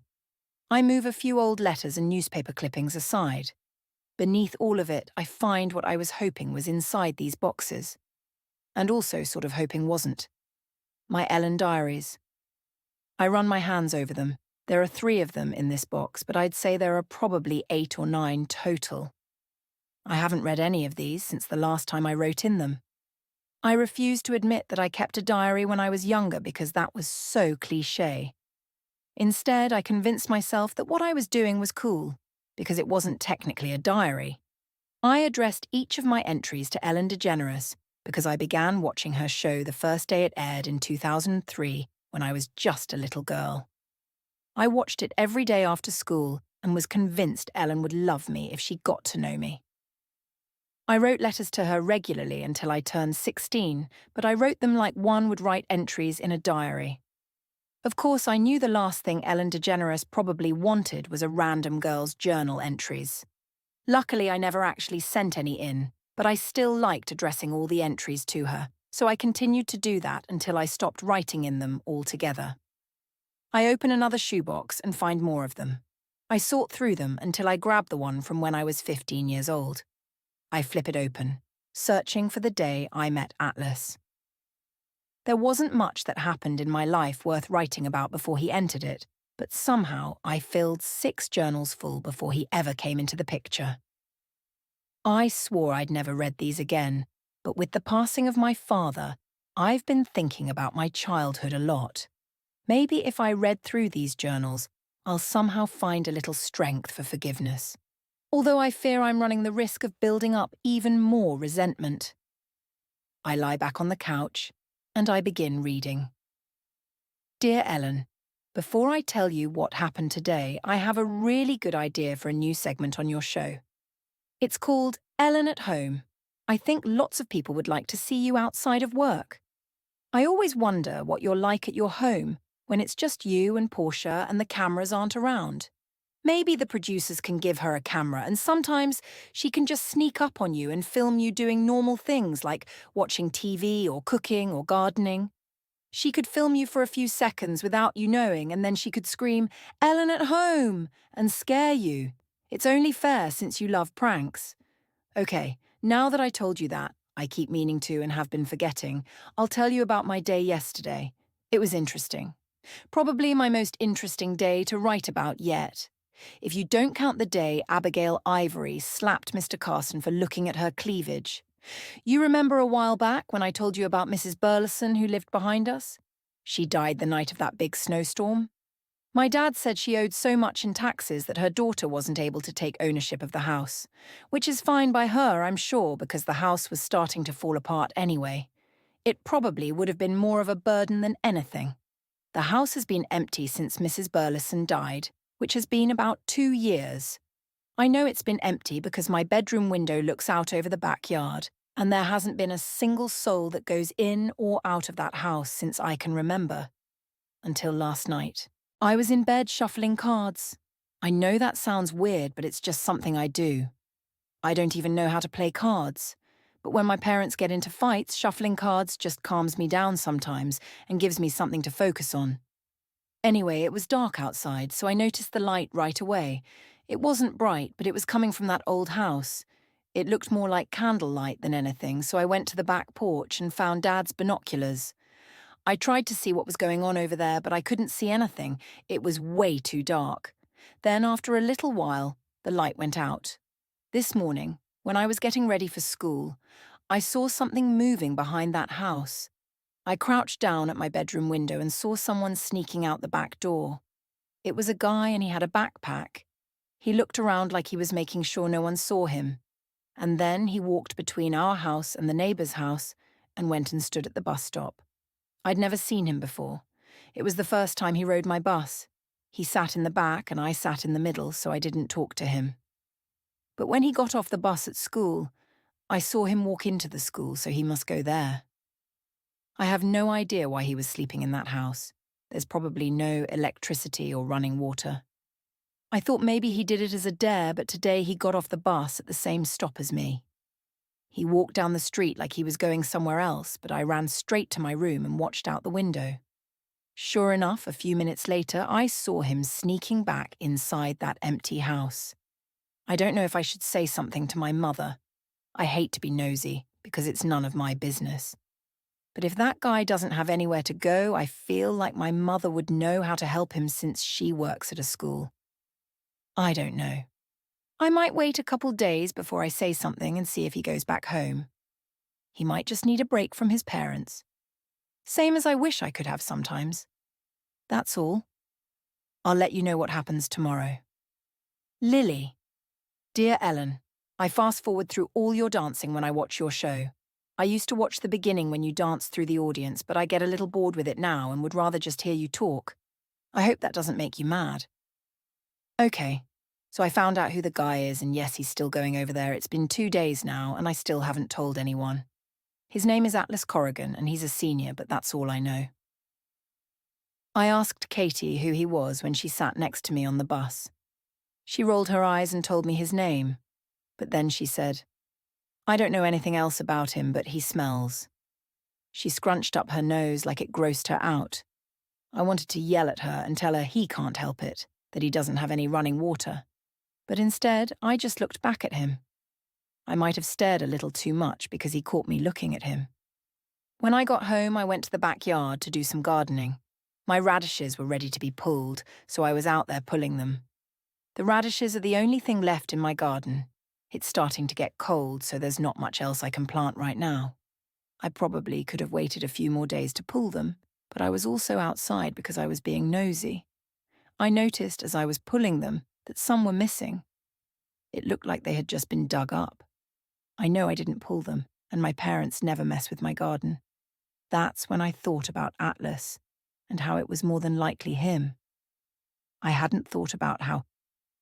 I move a few old letters and newspaper clippings aside. Beneath all of it, I find what I was hoping was inside these boxes. And also sort of hoping wasn't. My Ellen diaries. I run my hands over them. There are 3 of them in this box, but I'd say there are probably 8 or 9 total. I haven't read any of these since the last time I wrote in them. I refuse to admit that I kept a diary when I was younger because that was so cliché. Instead, I convinced myself that what I was doing was cool, because it wasn't technically a diary. I addressed each of my entries to Ellen DeGeneres because I began watching her show the first day it aired in 2003 when I was just a little girl. I watched it every day after school and was convinced Ellen would love me if she got to know me. I wrote letters to her regularly until I turned 16, but I wrote them like one would write entries in a diary. Of course, I knew the last thing Ellen DeGeneres probably wanted was a random girl's journal entries. Luckily, I never actually sent any in, but I still liked addressing all the entries to her, so I continued to do that until I stopped writing in them altogether. I open another shoebox and find more of them. I sort through them until I grab the one from when I was 15 years old. I flip it open, searching for the day I met Atlas. There wasn't much that happened in my life worth writing about before he entered it, but somehow I filled 6 journals full before he ever came into the picture. I swore I'd never read these again, but with the passing of my father, I've been thinking about my childhood a lot. Maybe if I read through these journals, I'll somehow find a little strength for forgiveness. Although I fear I'm running the risk of building up even more resentment. I lie back on the couch, and I begin reading. Dear Ellen, before I tell you what happened today, I have a really good idea for a new segment on your show. It's called Ellen at Home. I think lots of people would like to see you outside of work. I always wonder what you're like at your home when it's just you and Portia and the cameras aren't around. Maybe the producers can give her a camera and sometimes she can just sneak up on you and film you doing normal things like watching TV or cooking or gardening. She could film you for a few seconds without you knowing and then she could scream, "Ellen at home!" and scare you. It's only fair since you love pranks. Okay, now that I told you that, I keep meaning to and have been forgetting, I'll tell you about my day yesterday. It was interesting. Probably my most interesting day to write about yet. if you don't count the day Abigail Ivory slapped Mr. Carson for looking at her cleavage. You remember a while back when I told you about Mrs. Burleson who lived behind us? She died the night of that big snowstorm. My dad said she owed so much in taxes that her daughter wasn't able to take ownership of the house, which is fine by her, I'm sure, because the house was starting to fall apart anyway. It probably would have been more of a burden than anything. The house has been empty since Mrs. Burleson died, which has been about 2 years. I know it's been empty because my bedroom window looks out over the backyard, and there hasn't been a single soul that goes in or out of that house since I can remember. Until last night. I was in bed shuffling cards. I know that sounds weird, but it's just something I do. I don't even know how to play cards. But when my parents get into fights, shuffling cards just calms me down sometimes and gives me something to focus on. Anyway, it was dark outside, so I noticed the light right away. It wasn't bright, but it was coming from that old house. It looked more like candlelight than anything, so I went to the back porch and found Dad's binoculars. I tried to see what was going on over there, but I couldn't see anything. It was way too dark. Then, after a little while, the light went out. This morning, when I was getting ready for school, I saw something moving behind that house. I crouched down at my bedroom window and saw someone sneaking out the back door. It was a guy and he had a backpack. He looked around like he was making sure no one saw him. And then he walked between our house and the neighbour's house and went and stood at the bus stop. I'd never seen him before. It was the first time he rode my bus. He sat in the back and I sat in the middle, so I didn't talk to him. But when he got off the bus at school, I saw him walk into the school, so he must go there. I have no idea why he was sleeping in that house. There's probably no electricity or running water. I thought maybe he did it as a dare, but today he got off the bus at the same stop as me. He walked down the street like he was going somewhere else, but I ran straight to my room and watched out the window. Sure enough, a few minutes later, I saw him sneaking back inside that empty house. I don't know if I should say something to my mother. I hate to be nosy, because it's none of my business. But if that guy doesn't have anywhere to go, I feel like my mother would know how to help him since she works at a school. I don't know. I might wait a couple days before I say something and see if he goes back home. He might just need a break from his parents. Same as I wish I could have sometimes. That's all. I'll let you know what happens tomorrow. Lily. Dear Ellen, I fast-forward through all your dancing when I watch your show. I used to watch the beginning when you danced through the audience, but I get a little bored with it now and would rather just hear you talk. I hope that doesn't make you mad. Okay. So I found out who the guy is, and yes, he's still going over there. It's been 2 days now, and I still haven't told anyone. His name is Atlas Corrigan, and he's a senior, but that's all I know. I asked Katie who he was when she sat next to me on the bus. She rolled her eyes and told me his name, but then she said, I don't know anything else about him, but he smells. She scrunched up her nose like it grossed her out. I wanted to yell at her and tell her he can't help it, that he doesn't have any running water. But instead, I just looked back at him. I might have stared a little too much because he caught me looking at him. When I got home, I went to the backyard to do some gardening. My radishes were ready to be pulled, so I was out there pulling them. The radishes are the only thing left in my garden. It's starting to get cold, so there's not much else I can plant right now. I probably could have waited a few more days to pull them, but I was also outside because I was being nosy. I noticed as I was pulling them that some were missing. It looked like they had just been dug up. I know I didn't pull them, and my parents never mess with my garden. That's when I thought about Atlas, and how it was more than likely him. I hadn't thought about how,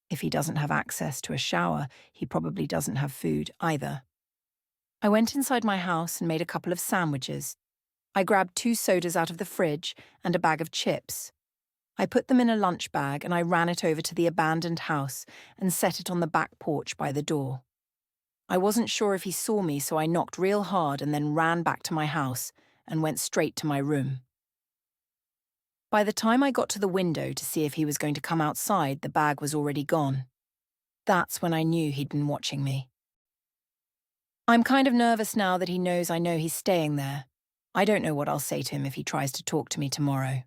if he doesn't have access to a shower, he probably doesn't have food either. I went inside my house and made a couple of sandwiches. I grabbed 2 sodas out of the fridge and a bag of chips. I put them in a lunch bag and I ran it over to the abandoned house and set it on the back porch by the door. I wasn't sure if he saw me, so I knocked real hard and then ran back to my house and went straight to my room. By the time I got to the window to see if he was going to come outside, the bag was already gone. That's when I knew he'd been watching me. I'm kind of nervous now that he knows I know he's staying there. I don't know what I'll say to him if he tries to talk to me tomorrow.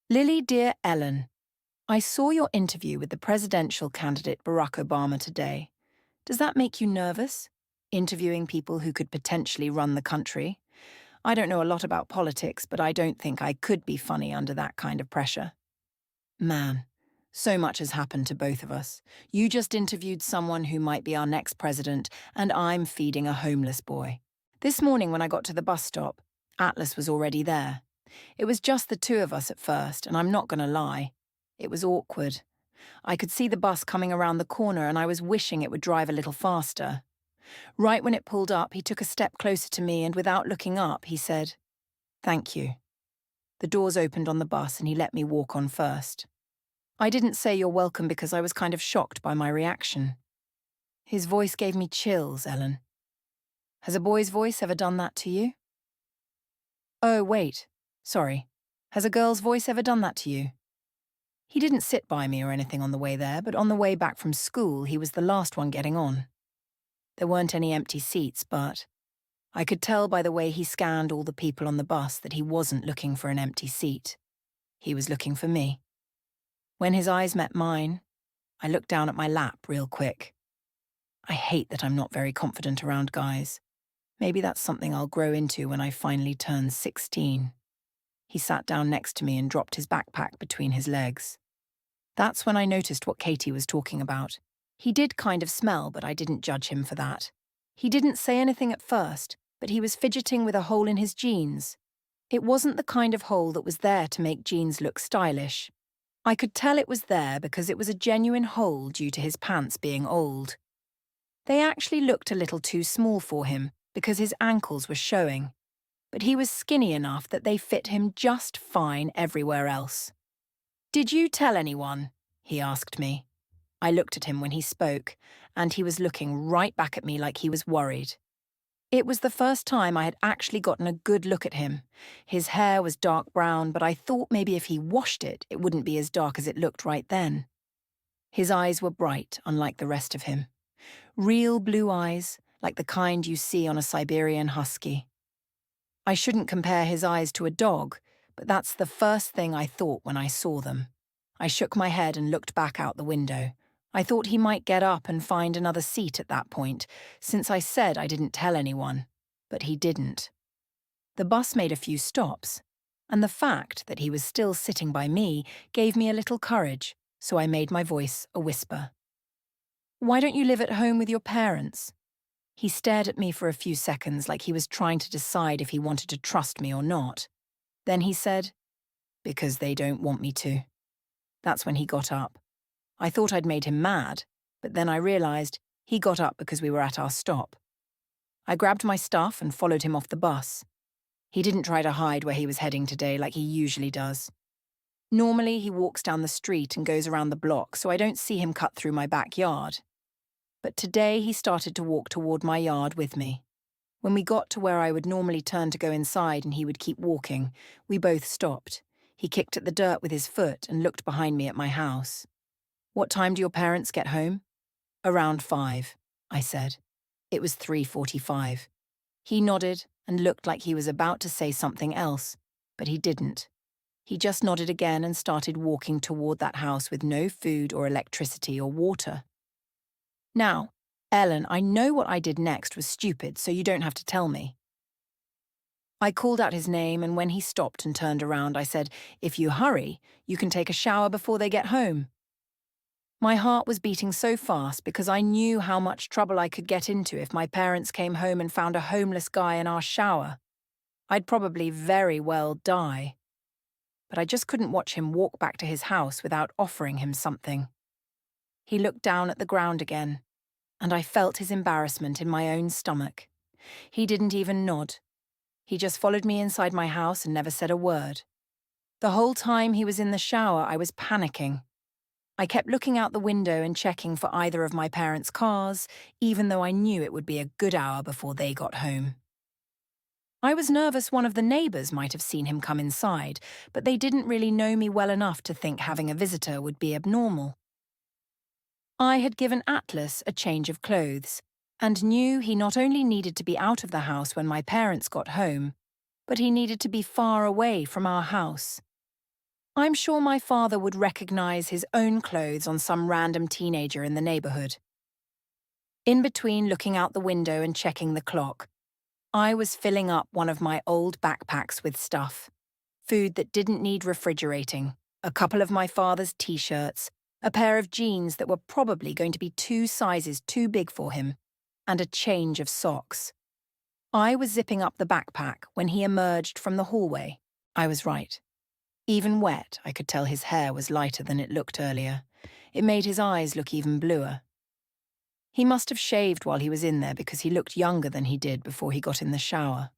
Lily, dear Ellen, I saw your interview with the presidential candidate Barack Obama today. Does that make you nervous? Interviewing people who could potentially run the country? I don't know a lot about politics, but I don't think I could be funny under that kind of pressure. Man, so much has happened to both of us. You just interviewed someone who might be our next president, and I'm feeding a homeless boy. This morning when I got to the bus stop, Atlas was already there. It was just the two of us at first, and I'm not going to lie. It was awkward. I could see the bus coming around the corner and I was wishing it would drive a little faster. Right when it pulled up, he took a step closer to me and without looking up, he said, "Thank you." The doors opened on the bus and he let me walk on first. I didn't say you're welcome because I was kind of shocked by my reaction. His voice gave me chills, Ellen. Has a boy's voice ever done that to you? Oh, wait. Sorry. Has a girl's voice ever done that to you? He didn't sit by me or anything on the way there, but on the way back from school, he was the last one getting on. There weren't any empty seats, but I could tell by the way he scanned all the people on the bus that he wasn't looking for an empty seat. He was looking for me. When his eyes met mine, I looked down at my lap real quick. I hate that I'm not very confident around guys. Maybe that's something I'll grow into when I finally turn 16. He sat down next to me and dropped his backpack between his legs. That's when I noticed what Katie was talking about. He did kind of smell, but I didn't judge him for that. He didn't say anything at first, but he was fidgeting with a hole in his jeans. It wasn't the kind of hole that was there to make jeans look stylish. I could tell it was there because it was a genuine hole due to his pants being old. They actually looked a little too small for him because his ankles were showing, but he was skinny enough that they fit him just fine everywhere else. "Did you tell anyone?" he asked me. I looked at him when he spoke, and he was looking right back at me like he was worried. It was the first time I had actually gotten a good look at him. His hair was dark brown, but I thought maybe if he washed it, it wouldn't be as dark as it looked right then. His eyes were bright, unlike the rest of him. Real blue eyes, like the kind you see on a Siberian husky. I shouldn't compare his eyes to a dog, but that's the first thing I thought when I saw them. I shook my head and looked back out the window. I thought he might get up and find another seat at that point, since I said I didn't tell anyone, but he didn't. The bus made a few stops, and the fact that he was still sitting by me gave me a little courage, so I made my voice a whisper. "Why don't you live at home with your parents?" He stared at me for a few seconds like he was trying to decide if he wanted to trust me or not. Then he said, "Because they don't want me to." That's when he got up. I thought I'd made him mad, but then I realized he got up because we were at our stop. I grabbed my stuff and followed him off the bus. He didn't try to hide where he was heading today like he usually does. Normally he walks down the street and goes around the block, so I don't see him cut through my backyard. But today he started to walk toward my yard with me. When we got to where I would normally turn to go inside and he would keep walking, we both stopped. He kicked at the dirt with his foot and looked behind me at my house. "What time do your parents get home?" "Around 5, I said. It was 3:45. He nodded and looked like he was about to say something else, but he didn't. He just nodded again and started walking toward that house with no food or electricity or water. Now, Ellen, I know what I did next was stupid, so you don't have to tell me. I called out his name, and when he stopped and turned around, I said, "If you hurry, you can take a shower before they get home." My heart was beating so fast because I knew how much trouble I could get into if my parents came home and found a homeless guy in our shower. I'd probably very well die. But I just couldn't watch him walk back to his house without offering him something. He looked down at the ground again, and I felt his embarrassment in my own stomach. He didn't even nod. He just followed me inside my house and never said a word. The whole time he was in the shower, I was panicking. I kept looking out the window and checking for either of my parents' cars, even though I knew it would be a good hour before they got home. I was nervous one of the neighbours might have seen him come inside, but they didn't really know me well enough to think having a visitor would be abnormal. I had given Atlas a change of clothes, and knew he not only needed to be out of the house when my parents got home, but he needed to be far away from our house. I'm sure my father would recognize his own clothes on some random teenager in the neighborhood. In between looking out the window and checking the clock, I was filling up one of my old backpacks with stuff. Food that didn't need refrigerating, a couple of my father's t-shirts, a pair of jeans that were probably going to be 2 sizes too big for him, and a change of socks. I was zipping up the backpack when he emerged from the hallway. I was right. Even wet, I could tell his hair was lighter than it looked earlier. It made his eyes look even bluer. He must have shaved while he was in there because he looked younger than he did before he got in the shower.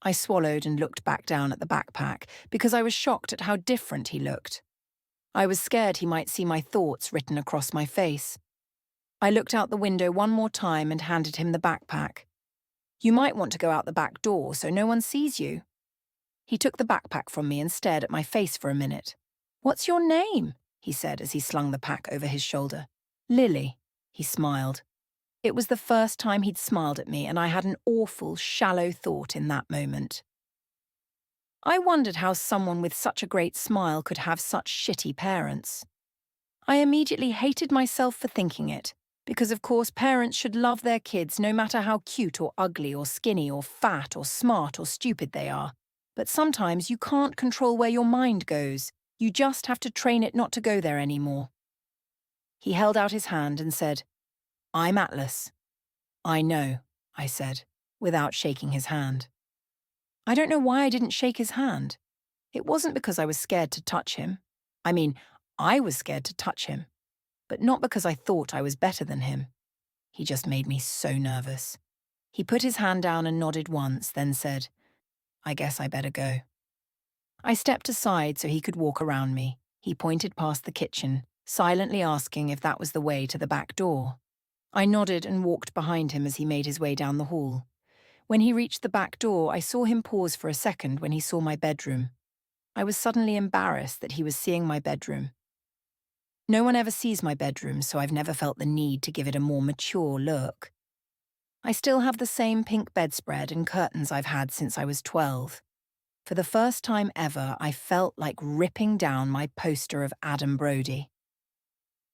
I swallowed and looked back down at the backpack because I was shocked at how different he looked. I was scared he might see my thoughts written across my face. I looked out the window one more time and handed him the backpack. You might want to go out the back door so no one sees you. He took the backpack from me and stared at my face for a minute. What's your name? He said as he slung the pack over his shoulder. Lily. He smiled. It was the first time he'd smiled at me, and I had an awful, shallow thought in that moment. I wondered how someone with such a great smile could have such shitty parents. I immediately hated myself for thinking it, because of course parents should love their kids no matter how cute or ugly or skinny or fat or smart or stupid they are. But sometimes you can't control where your mind goes. You just have to train it not to go there anymore. He held out his hand and said, I'm Atlas. I know, I said, without shaking his hand. I don't know why I didn't shake his hand. It wasn't because I was scared to touch him. I was scared to touch him, but not because I thought I was better than him. He just made me so nervous. He put his hand down and nodded once, then said, I guess I better go. I stepped aside so he could walk around me. He pointed past the kitchen, silently asking if that was the way to the back door. I nodded and walked behind him as he made his way down the hall. When he reached the back door, I saw him pause for a second when he saw my bedroom. I was suddenly embarrassed that he was seeing my bedroom. No one ever sees my bedroom, so I've never felt the need to give it a more mature look. I still have the same pink bedspread and curtains I've had since I was 12. For the first time ever, I felt like ripping down my poster of Adam Brody.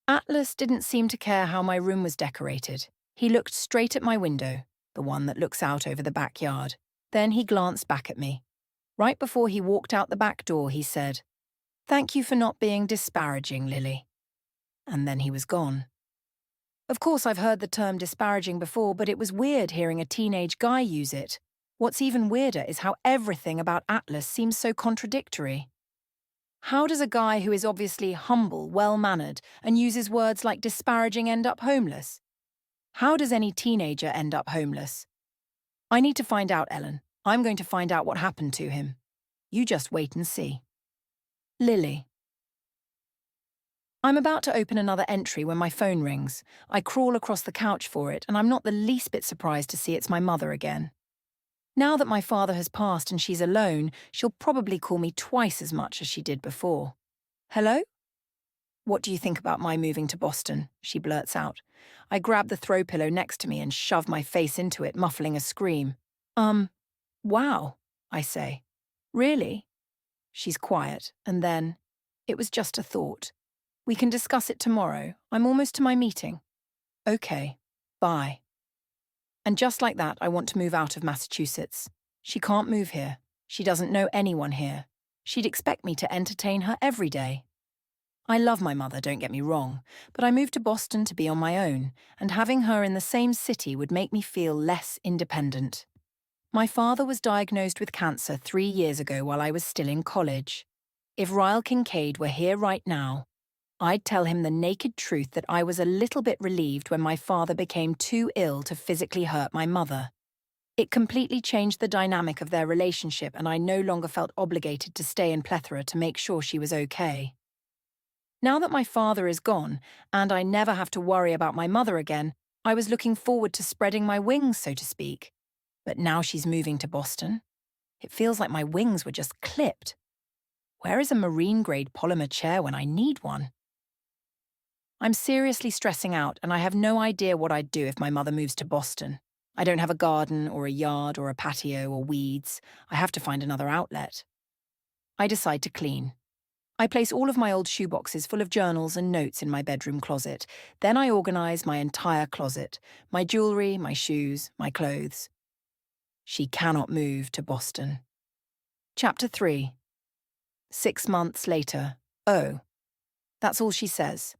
Atlas didn't seem to care how my room was decorated. He looked straight at my window, the one that looks out over the backyard. Then he glanced back at me. Right before he walked out the back door, he said, Thank you for not being disparaging, Lily. And then he was gone. Of course, I've heard the term disparaging before, but it was weird hearing a teenage guy use it. What's even weirder is how everything about Atlas seems so contradictory. How does a guy who is obviously humble, well-mannered, and uses words like disparaging end up homeless? How does any teenager end up homeless? I need to find out, Ellen. I'm going to find out what happened to him. You just wait and see. Lily. I'm about to open another entry when my phone rings. I crawl across the couch for it, and I'm not the least bit surprised to see it's my mother again. Now that my father has passed and she's alone, she'll probably call me twice as much as she did before. Hello? What do you think about my moving to Boston? She blurts out. I grab the throw pillow next to me and shove my face into it, muffling a scream. Wow, I say. Really? She's quiet, and then, it was just a thought. We can discuss it tomorrow. I'm almost to my meeting. Okay, bye. And just like that, I want to move out of Massachusetts. She can't move here. She doesn't know anyone here. She'd expect me to entertain her every day. I love my mother, don't get me wrong, but I moved to Boston to be on my own, and having her in the same city would make me feel less independent. My father was diagnosed with cancer 3 years ago while I was still in college. If Ryle Kincaid were here right now, I'd tell him the naked truth that I was a little bit relieved when my father became too ill to physically hurt my mother. It completely changed the dynamic of their relationship, and I no longer felt obligated to stay in Plethora to make sure she was okay. Now that my father is gone, and I never have to worry about my mother again, I was looking forward to spreading my wings, so to speak. But now she's moving to Boston. It feels like my wings were just clipped. Where is a marine-grade polymer chair when I need one? I'm seriously stressing out, and I have no idea what I'd do if my mother moves to Boston. I don't have a garden or a yard or a patio or weeds. I have to find another outlet. I decide to clean. I place all of my old shoeboxes full of journals and notes in my bedroom closet. Then I organize my entire closet, my jewelry, my shoes, my clothes. She cannot move to Boston. Chapter 3. 6 months later. Oh. That's all she says.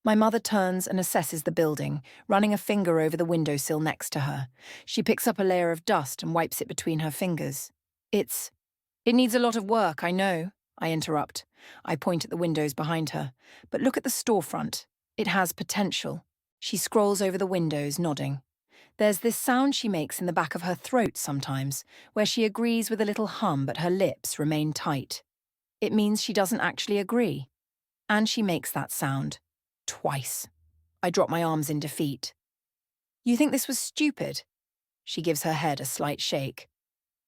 My mother turns and assesses the building, running a finger over the windowsill next to her. She picks up a layer of dust and wipes it between her fingers. It needs a lot of work, I know, I interrupt. I point at the windows behind her. But look at the storefront. It has potential. She scrolls over the windows, nodding. There's this sound she makes in the back of her throat sometimes, where she agrees with a little hum but her lips remain tight. It means she doesn't actually agree. And she makes that sound. Twice. I drop my arms in defeat. You think this was stupid? She gives her head a slight shake.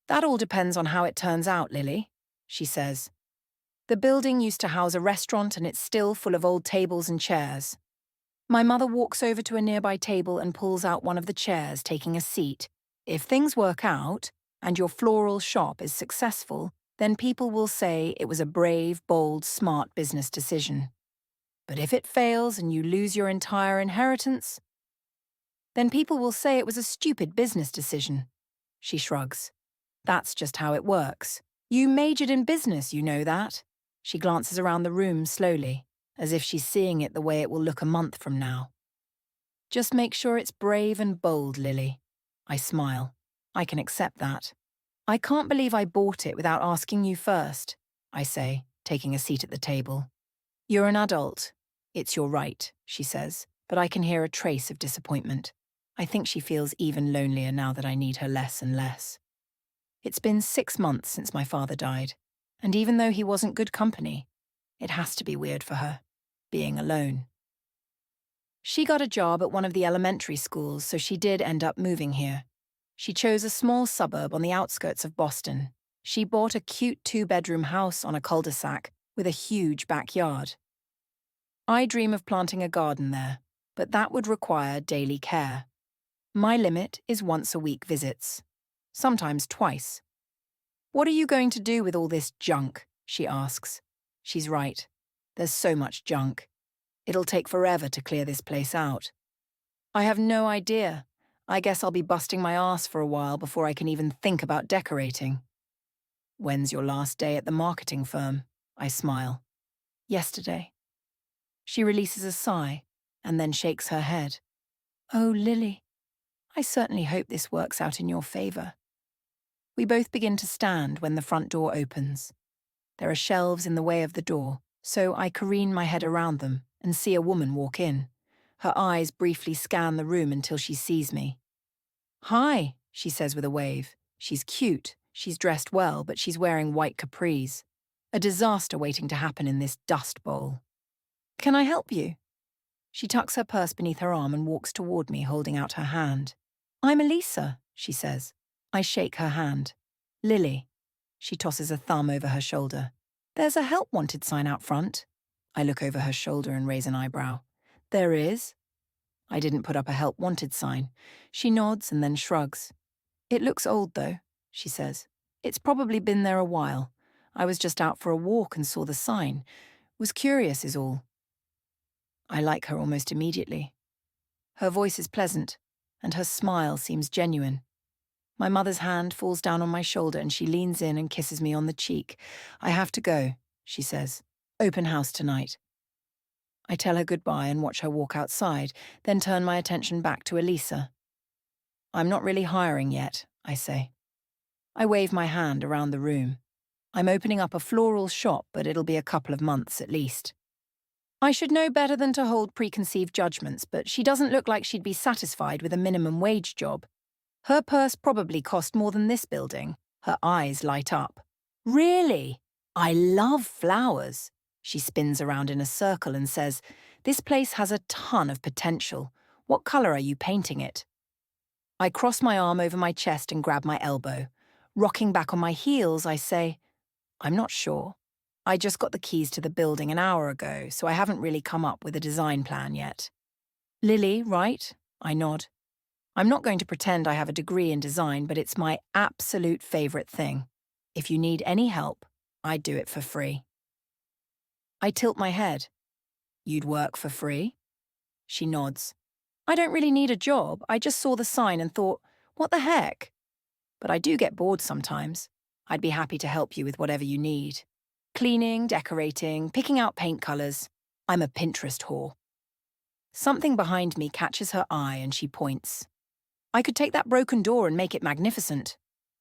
That all depends on how it turns out, Lily, she says. The building used to house a restaurant and it's still full of old tables and chairs. My mother walks over to a nearby table and pulls out one of the chairs, taking a seat. If things work out, and your floral shop is successful, then people will say it was a brave, bold, smart business decision. But if it fails and you lose your entire inheritance, then people will say it was a stupid business decision. She shrugs. That's just how it works. You majored in business, you know that. She glances around the room slowly, as if she's seeing it the way it will look a month from now. Just make sure it's brave and bold, Lily. I smile. I can accept that. I can't believe I bought it without asking you first, I say, taking a seat at the table. You're an adult. It's your right, she says, but I can hear a trace of disappointment. I think she feels even lonelier now that I need her less and less. It's been 6 months since my father died, and even though he wasn't good company, it has to be weird for her, being alone. She got a job at one of the elementary schools, so she did end up moving here. She chose a small suburb on the outskirts of Boston. She bought a cute 2-bedroom house on a cul-de-sac with a huge backyard. I dream of planting a garden there, but that would require daily care. My limit is once-a-week visits, sometimes twice. What are you going to do with all this junk? She asks. She's right. There's so much junk. It'll take forever to clear this place out. I have no idea. I guess I'll be busting my ass for a while before I can even think about decorating. When's your last day at the marketing firm? I smile. Yesterday. She releases a sigh and then shakes her head. Oh, Lily, I certainly hope this works out in your favor. We both begin to stand when the front door opens. There are shelves in the way of the door, so I careen my head around them and see a woman walk in. Her eyes briefly scan the room until she sees me. Hi, she says with a wave. She's cute, she's dressed well, but she's wearing white capris. A disaster waiting to happen in this dust bowl. Can I help you? She tucks her purse beneath her arm and walks toward me, holding out her hand. I'm Elisa, she says. I shake her hand. Lily. She tosses a thumb over her shoulder. There's a help wanted sign out front. I look over her shoulder and raise an eyebrow. There is? I didn't put up a help wanted sign. She nods and then shrugs. It looks old though, she says. It's probably been there a while. I was just out for a walk and saw the sign. Was curious is all. I like her almost immediately. Her voice is pleasant, and her smile seems genuine. My mother's hand falls down on my shoulder and she leans in and kisses me on the cheek. I have to go, she says. Open house tonight. I tell her goodbye and watch her walk outside, then turn my attention back to Elisa. I'm not really hiring yet, I say. I wave my hand around the room. I'm opening up a floral shop, but it'll be a couple of months at least. I should know better than to hold preconceived judgments, but she doesn't look like she'd be satisfied with a minimum wage job. Her purse probably cost more than this building. Her eyes light up. Really? I love flowers. She spins around in a circle and says, this place has a ton of potential. What color are you painting it? I cross my arm over my chest and grab my elbow. Rocking back on my heels, I say, I'm not sure. I just got the keys to the building an hour ago, so I haven't really come up with a design plan yet. Lily, right? I nod. I'm not going to pretend I have a degree in design, but it's my absolute favorite thing. If you need any help, I'd do it for free. I tilt my head. You'd work for free? She nods. I don't really need a job. I just saw the sign and thought, what the heck? But I do get bored sometimes. I'd be happy to help you with whatever you need. Cleaning, decorating, picking out paint colours. I'm a Pinterest whore. Something behind me catches her eye and she points. I could take that broken door and make it magnificent.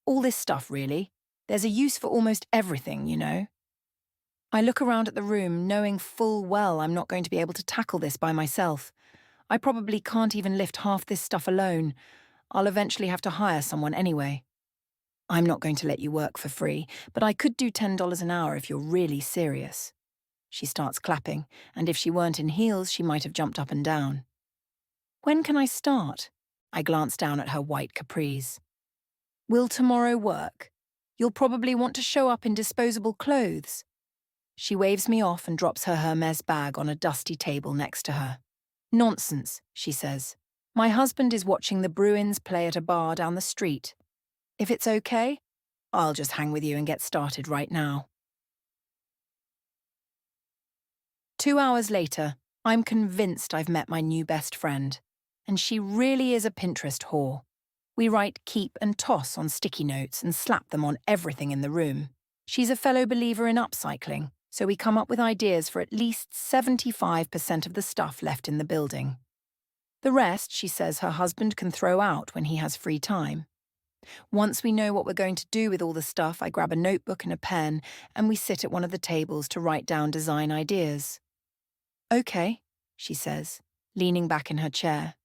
All this stuff, really. There's a use for almost everything, you know. I look around at the room, knowing full well I'm not going to be able to tackle this by myself. I probably can't even lift half this stuff alone. I'll eventually have to hire someone anyway. I'm not going to let you work for free, but I could do $10 an hour if you're really serious. She starts clapping, and if she weren't in heels, she might have jumped up and down. When can I start? I glance down at her white capris. Will tomorrow work? You'll probably want to show up in disposable clothes. She waves me off and drops her Hermes bag on a dusty table next to her. Nonsense, she says. My husband is watching the Bruins play at a bar down the street. If it's okay, I'll just hang with you and get started right now. 2 hours later, I'm convinced I've met my new best friend. And she really is a Pinterest whore. We write keep and toss on sticky notes and slap them on everything in the room. She's a fellow believer in upcycling, so we come up with ideas for at least 75% of the stuff left in the building. The rest, she says her husband can throw out when he has free time. Once we know what we're going to do with all the stuff, I grab a notebook and a pen, and we sit at one of the tables to write down design ideas. Okay, she says, leaning back in her chair.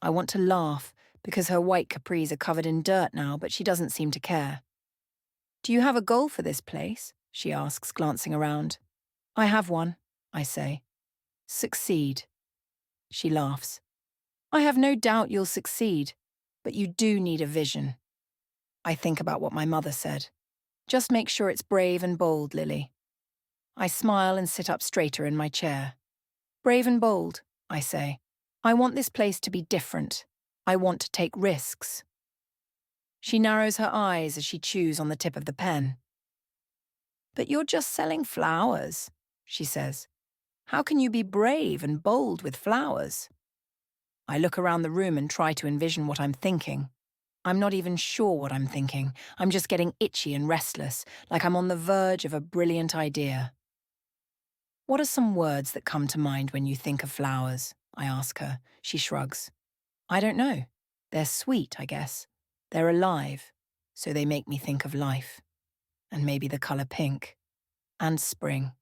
I want to laugh, because her white capris are covered in dirt now, but she doesn't seem to care. Do you have a goal for this place? She asks, glancing around. I have one, I say. Succeed. She laughs. I have no doubt you'll succeed, but you do need a vision. I think about what my mother said. Just make sure it's brave and bold, Lily. I smile and sit up straighter in my chair. Brave and bold, I say. I want this place to be different. I want to take risks. She narrows her eyes as she chews on the tip of the pen. But you're just selling flowers, she says. How can you be brave and bold with flowers? I look around the room and try to envision what I'm thinking. I'm not even sure what I'm thinking. I'm just getting itchy and restless, like I'm on the verge of a brilliant idea. What are some words that come to mind when you think of flowers? I ask her. She shrugs. I don't know. They're sweet, I guess. They're alive, so they make me think of life. And maybe the colour pink. And spring.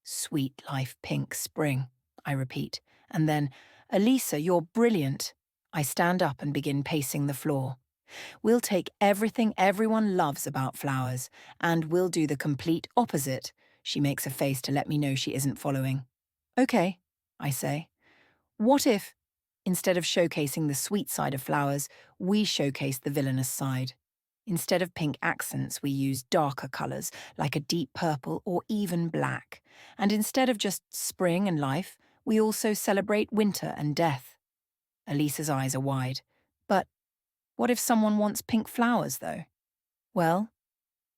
Sweet life pink spring, I repeat. And then, Elisa, you're brilliant. I stand up and begin pacing the floor. We'll take everything everyone loves about flowers, and we'll do the complete opposite. She makes a face to let me know she isn't following. Okay, I say. What if, instead of showcasing the sweet side of flowers, we showcase the villainous side? Instead of pink accents, we use darker colours, like a deep purple or even black. And instead of just spring and life, we also celebrate winter and death. Elisa's eyes are wide. But what if someone wants pink flowers, though? Well,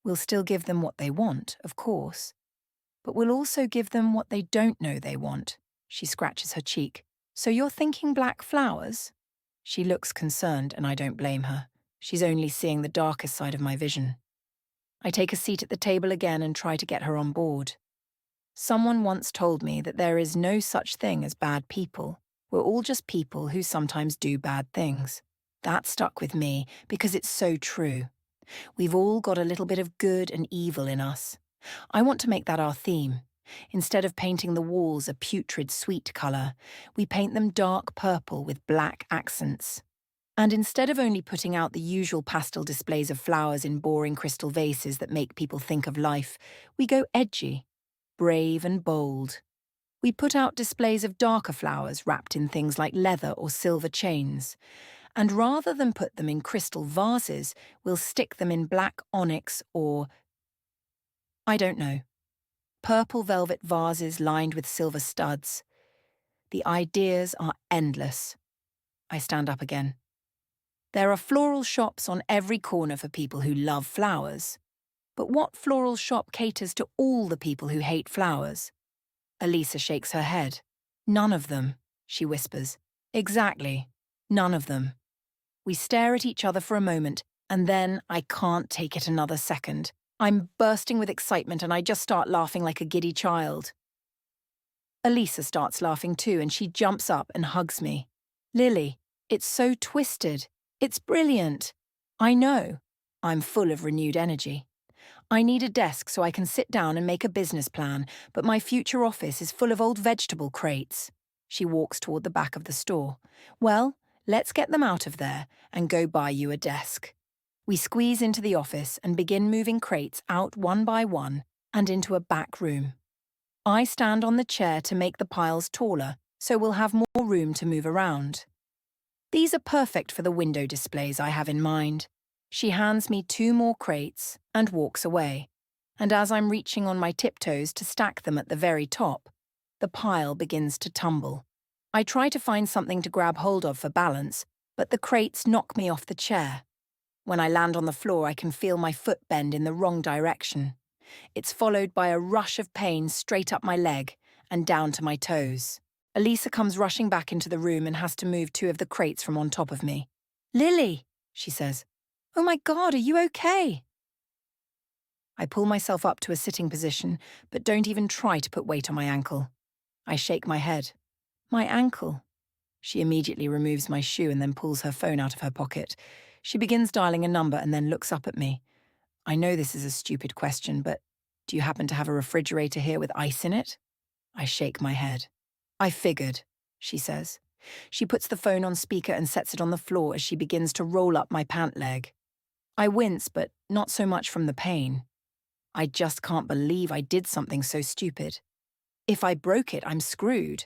we'll still give them what they want, of course. But we'll also give them what they don't know they want. She scratches her cheek. So you're thinking black flowers? She looks concerned, and I don't blame her. She's only seeing the darkest side of my vision. I take a seat at the table again and try to get her on board. Someone once told me that there is no such thing as bad people. We're all just people who sometimes do bad things. That stuck with me because it's so true. We've all got a little bit of good and evil in us. I want to make that our theme. Instead of painting the walls a putrid sweet colour, we paint them dark purple with black accents. And instead of only putting out the usual pastel displays of flowers in boring crystal vases that make people think of life, we go edgy, brave and bold. We put out displays of darker flowers wrapped in things like leather or silver chains. And rather than put them in crystal vases, we'll stick them in black onyx or, I don't know, purple velvet vases lined with silver studs. The ideas are endless. I stand up again. There are floral shops on every corner for people who love flowers. But what floral shop caters to all the people who hate flowers? Elisa shakes her head. None of them, she whispers. Exactly, none of them. We stare at each other for a moment, and then I can't take it another second. I'm bursting with excitement and I just start laughing like a giddy child. Elisa starts laughing too, and she jumps up and hugs me. Lily, it's so twisted. It's brilliant. I know. I'm full of renewed energy. I need a desk so I can sit down and make a business plan, but my future office is full of old vegetable crates. She walks toward the back of the store. Well, let's get them out of there and go buy you a desk. We squeeze into the office and begin moving crates out one by one and into a back room. I stand on the chair to make the piles taller, so we'll have more room to move around. These are perfect for the window displays I have in mind. She hands me 2 more crates and walks away, and as I'm reaching on my tiptoes to stack them at the very top, the pile begins to tumble. I try to find something to grab hold of for balance, but the crates knock me off the chair. When I land on the floor, I can feel my foot bend in the wrong direction. It's followed by a rush of pain straight up my leg and down to my toes. Elisa comes rushing back into the room and has to move 2 of the crates from on top of me. Lily, she says. Oh my God, are you okay? I pull myself up to a sitting position, but don't even try to put weight on my ankle. I shake my head. My ankle. She immediately removes my shoe and then pulls her phone out of her pocket. She begins dialing a number and then looks up at me. I know this is a stupid question, but do you happen to have a refrigerator here with ice in it? I shake my head. I figured, she says. She puts the phone on speaker and sets it on the floor as she begins to roll up my pant leg. I wince, but not so much from the pain. I just can't believe I did something so stupid. If I broke it, I'm screwed.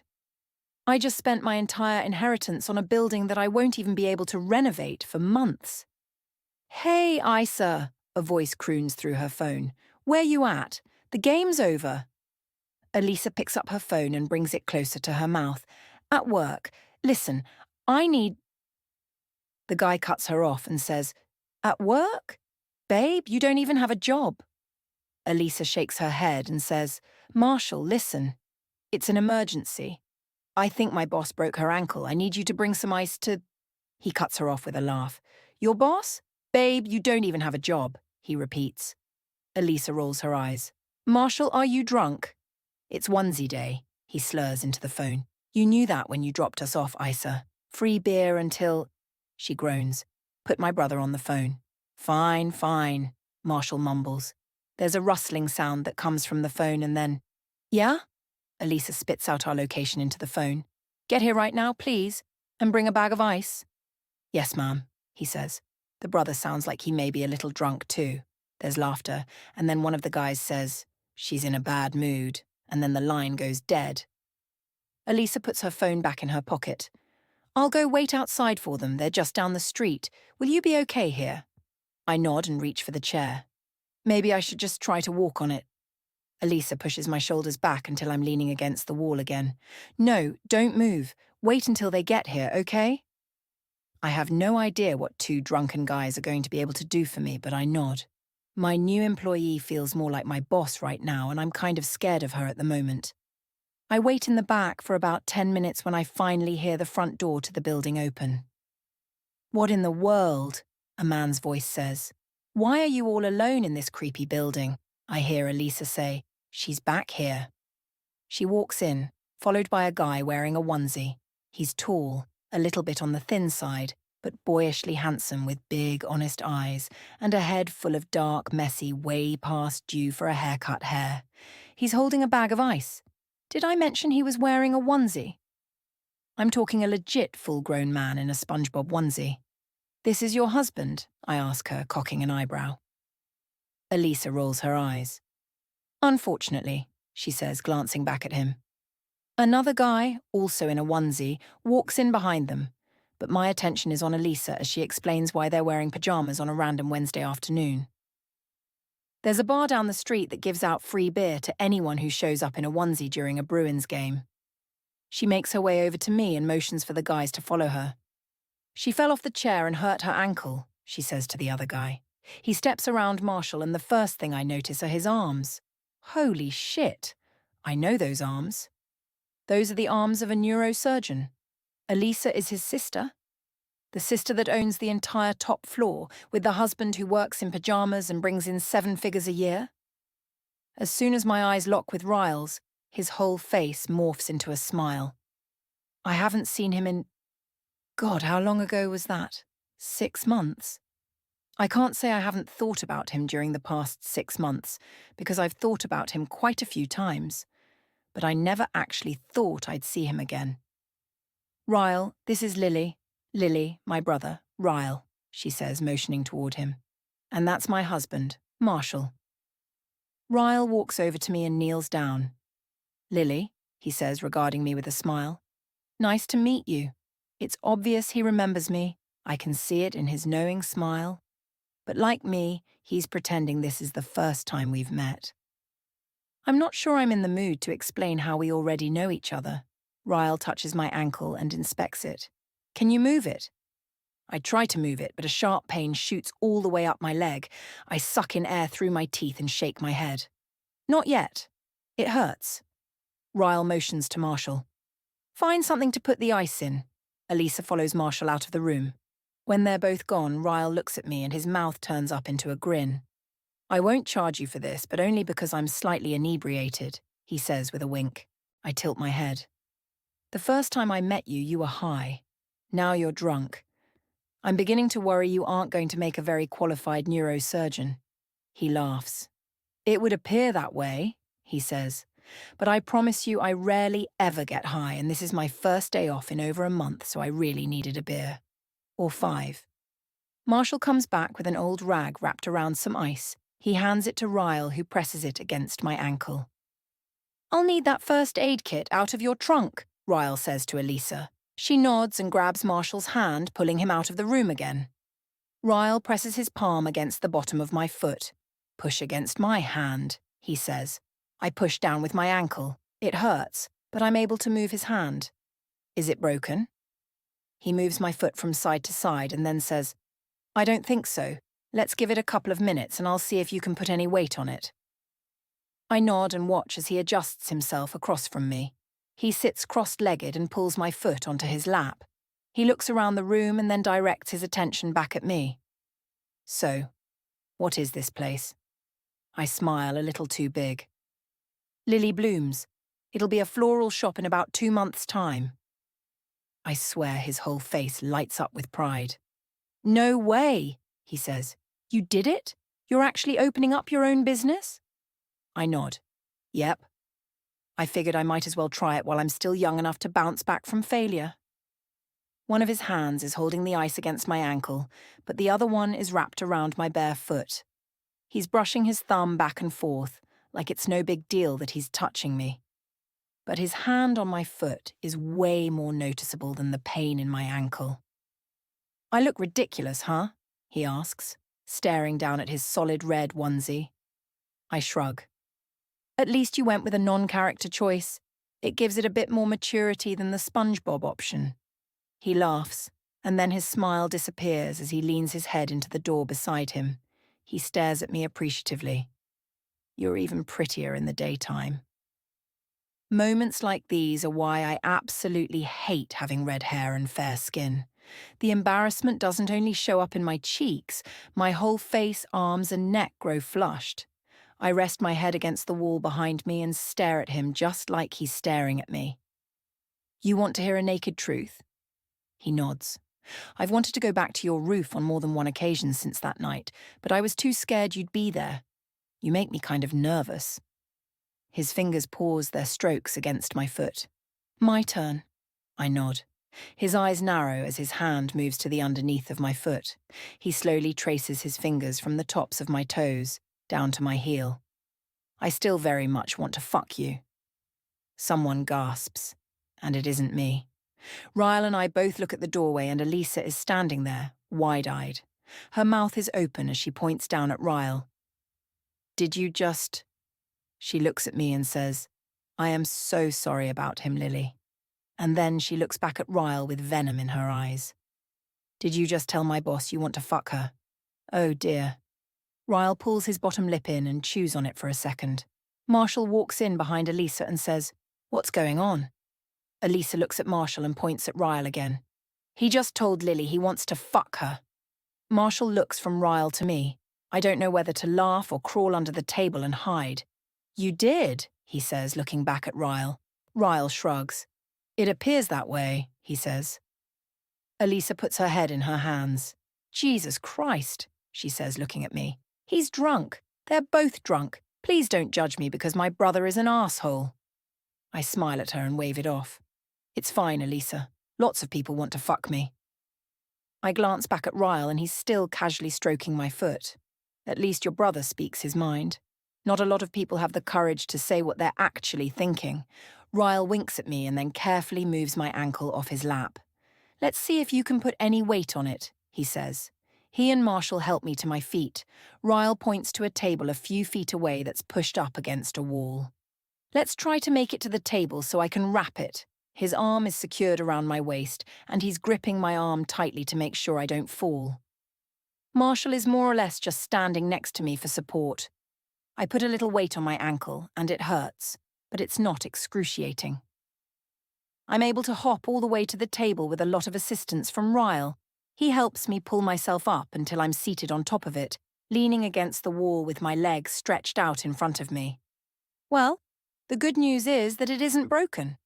I just spent my entire inheritance on a building that I won't even be able to renovate for months. Hey, Isa, a voice croons through her phone. Where you at? The game's over. Elisa picks up her phone and brings it closer to her mouth. At work. Listen, I need... The guy cuts her off and says, At work? Babe, you don't even have a job. Elisa shakes her head and says, Marshall, listen. It's an emergency. I think my boss broke her ankle. I need you to bring some ice to... He cuts her off with a laugh. Your boss? Babe, you don't even have a job, he repeats. Elisa rolls her eyes. Marshall, are you drunk? It's onesie day, he slurs into the phone. You knew that when you dropped us off, Isa. Free beer until... She groans. Put my brother on the phone. Fine, fine, Marshall mumbles. There's a rustling sound that comes from the phone and then... Yeah? Elisa spits out our location into the phone. Get here right now, please, and bring a bag of ice. Yes, ma'am, he says. The brother sounds like he may be a little drunk too. There's laughter, and then one of the guys says, She's in a bad mood, and then the line goes dead. Elisa puts her phone back in her pocket. I'll go wait outside for them, they're just down the street. Will you be okay here? I nod and reach for the chair. Maybe I should just try to walk on it. Elisa pushes my shoulders back until I'm leaning against the wall again. No, don't move. Wait until they get here, okay? I have no idea what 2 drunken guys are going to be able to do for me, but I nod. My new employee feels more like my boss right now, and I'm kind of scared of her at the moment. I wait in the back for about 10 minutes when I finally hear the front door to the building open. What in the world? A man's voice says. Why are you all alone in this creepy building? I hear Elisa say. She's back here. She walks in, followed by a guy wearing a onesie. He's tall, a little bit on the thin side, but boyishly handsome with big, honest eyes and a head full of dark, messy, way past due for a haircut hair. He's holding a bag of ice. Did I mention he was wearing a onesie? I'm talking a legit full-grown man in a SpongeBob onesie. This is your husband? I ask her, cocking an eyebrow. Elisa rolls her eyes. Unfortunately, she says, glancing back at him. Another guy, also in a onesie, walks in behind them, but my attention is on Elisa as she explains why they're wearing pajamas on a random Wednesday afternoon. There's a bar down the street that gives out free beer to anyone who shows up in a onesie during a Bruins game. She makes her way over to me and motions for the guys to follow her. She fell off the chair and hurt her ankle, she says to the other guy. He steps around Marshall and the first thing I notice are his arms. Holy shit! I know those arms. Those are the arms of a neurosurgeon. Elisa is his sister. The sister that owns the entire top floor, with the husband who works in pajamas and brings in 7 figures a year. As soon as my eyes lock with Ryle's, his whole face morphs into a smile. I haven't seen him in... God, how long ago was that? 6 months? I can't say I haven't thought about him during the past 6 months, because I've thought about him quite a few times, but I never actually thought I'd see him again. Ryle, this is Lily. Lily, my brother, Ryle, she says, motioning toward him. And that's my husband, Marshall. Ryle walks over to me and kneels down. Lily, he says, regarding me with a smile. Nice to meet you. It's obvious he remembers me. I can see it in his knowing smile. But like me, he's pretending this is the first time we've met. I'm not sure I'm in the mood to explain how we already know each other. Ryle touches my ankle and inspects it. Can you move it? I try to move it, but a sharp pain shoots all the way up my leg. I suck in air through my teeth and shake my head. Not yet. It hurts. Ryle motions to Marshall. Find something to put the ice in. Elisa follows Marshall out of the room. When they're both gone, Ryle looks at me and his mouth turns up into a grin. I won't charge you for this, but only because I'm slightly inebriated, he says with a wink. I tilt my head. The first time I met you, you were high. Now you're drunk. I'm beginning to worry you aren't going to make a very qualified neurosurgeon. He laughs. It would appear that way, he says. But I promise you I rarely ever get high, and this is my first day off in over a month, so I really needed a beer. Or 5. Marshall comes back with an old rag wrapped around some ice. He hands it to Ryle, who presses it against my ankle. I'll need that first aid kit out of your trunk, Ryle says to Elisa. She nods and grabs Marshall's hand, pulling him out of the room again. Ryle presses his palm against the bottom of my foot. Push against my hand, he says. I push down with my ankle. It hurts, but I'm able to move his hand. Is it broken? He moves my foot from side to side and then says, I don't think so. Let's give it a couple of minutes and I'll see if you can put any weight on it. I nod and watch as he adjusts himself across from me. He sits cross-legged and pulls my foot onto his lap. He looks around the room and then directs his attention back at me. So, what is this place? I smile a little too big. Lily Blooms. It'll be a floral shop in about 2 months' time. I swear his whole face lights up with pride. No way, he says. You did it? You're actually opening up your own business? I nod. Yep. I figured I might as well try it while I'm still young enough to bounce back from failure. One of his hands is holding the ice against my ankle, but the other one is wrapped around my bare foot. He's brushing his thumb back and forth, like it's no big deal that he's touching me. But his hand on my foot is way more noticeable than the pain in my ankle. I look ridiculous, huh? He asks, staring down at his solid red onesie. I shrug. At least you went with a non-character choice. It gives it a bit more maturity than the SpongeBob option. He laughs, and then his smile disappears as he leans his head into the door beside him. He stares at me appreciatively. You're even prettier in the daytime. Moments like these are why I absolutely hate having red hair and fair skin. The embarrassment doesn't only show up in my cheeks, my whole face, arms, and neck grow flushed. I rest my head against the wall behind me and stare at him just like he's staring at me. You want to hear a naked truth? He nods. I've wanted to go back to your roof on more than one occasion since that night, but I was too scared you'd be there. You make me kind of nervous. His fingers pause their strokes against my foot. My turn. I nod. His eyes narrow as his hand moves to the underneath of my foot. He slowly traces his fingers from the tops of my toes down to my heel. I still very much want to fuck you. Someone gasps, and it isn't me. Ryle and I both look at the doorway and Elisa is standing there, wide-eyed. Her mouth is open as she points down at Ryle. Did you just... She looks at me and says, I am so sorry about him, Lily. And then she looks back at Ryle with venom in her eyes. Did you just tell my boss you want to fuck her? Oh dear. Ryle pulls his bottom lip in and chews on it for a second. Marshall walks in behind Elisa and says, "What's going on?" Elisa looks at Marshall and points at Ryle again. "He just told Lily he wants to fuck her." Marshall looks from Ryle to me. I don't know whether to laugh or crawl under the table and hide. "You did," he says, looking back at Ryle. Ryle shrugs. "It appears that way," he says. Elisa puts her head in her hands. "Jesus Christ," she says, looking at me. "He's drunk. They're both drunk. Please don't judge me because my brother is an asshole." I smile at her and wave it off. "It's fine, Elisa. Lots of people want to fuck me." I glance back at Ryle and he's still casually stroking my foot. At least your brother speaks his mind. Not a lot of people have the courage to say what they're actually thinking. Ryle winks at me and then carefully moves my ankle off his lap. "Let's see if you can put any weight on it," he says. He and Marshall help me to my feet. Ryle points to a table a few feet away that's pushed up against a wall. "Let's try to make it to the table so I can wrap it." His arm is secured around my waist, and he's gripping my arm tightly to make sure I don't fall. Marshall is more or less just standing next to me for support. I put a little weight on my ankle, and it hurts, but it's not excruciating. I'm able to hop all the way to the table with a lot of assistance from Ryle. He helps me pull myself up until I'm seated on top of it, leaning against the wall with my legs stretched out in front of me. "Well, the good news is that it isn't broken."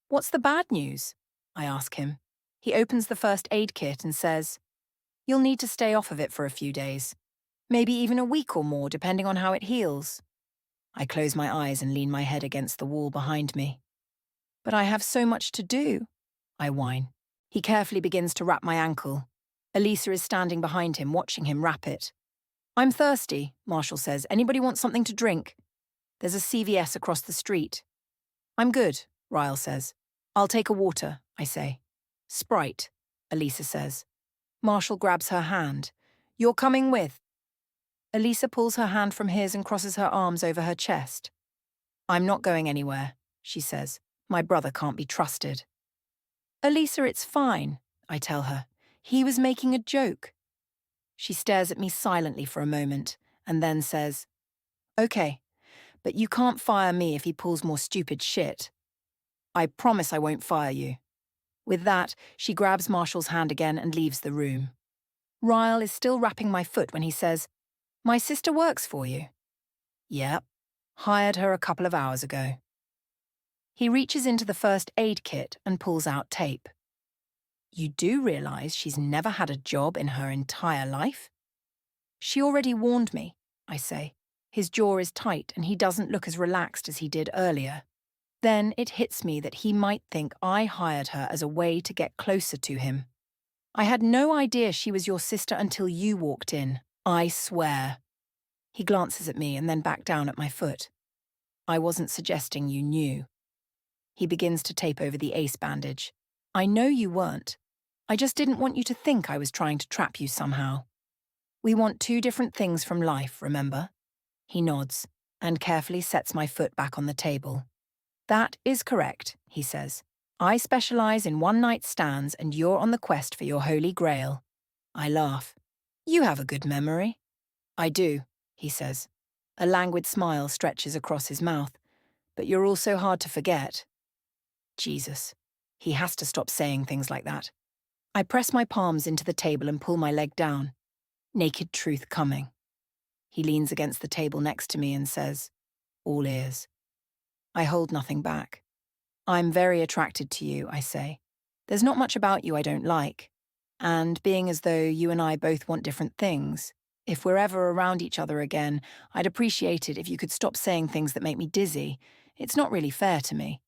"What's the bad news?" I ask him. He opens the first aid kit and says, "You'll need to stay off of it for a few days. Maybe even a week or more, depending on how it heals." I close my eyes and lean my head against the wall behind me. "But I have so much to do," I whine. He carefully begins to wrap my ankle. Elisa is standing behind him, watching him wrap it. "I'm thirsty," Marshall says. "Anybody want something to drink?" There's a CVS across the street. "I'm good," Ryle says. "I'll take a water," I say. "Sprite," Elisa says. Marshall grabs her hand. "You're coming with." Elisa pulls her hand from his and crosses her arms over her chest. "I'm not going anywhere," she says. "My brother can't be trusted." "Elisa, it's fine," I tell her. "He was making a joke." She stares at me silently for a moment and then says, "Okay, but you can't fire me if he pulls more stupid shit." "I promise I won't fire you." With that, she grabs Marshall's hand again and leaves the room. Ryle is still wrapping my foot when he says, "My sister works for you." "Yep. Hired her a couple of hours ago." He reaches into the first aid kit and pulls out tape. "You do realize she's never had a job in her entire life?" "She already warned me," I say. His jaw is tight and he doesn't look as relaxed as he did earlier. Then it hits me that he might think I hired her as a way to get closer to him. "I had no idea she was your sister until you walked in. I swear." He glances at me and then back down at my foot. "I wasn't suggesting you knew." He begins to tape over the ace bandage. "I know you weren't. I just didn't want you to think I was trying to trap you somehow. We want two different things from life, remember?" He nods and carefully sets my foot back on the table. "That is correct," he says. "I specialize in one-night stands and you're on the quest for your holy grail." I laugh. "You have a good memory." "I do," he says. A languid smile stretches across his mouth. "But you're also hard to forget." Jesus. He has to stop saying things like that. I press my palms into the table and pull my leg down. Naked truth coming. He leans against the table next to me and says, "All ears." I hold nothing back. "I'm very attracted to you," I say. "There's not much about you I don't like. And being as though you and I both want different things, if we're ever around each other again, I'd appreciate it if you could stop saying things that make me dizzy. It's not really fair to me."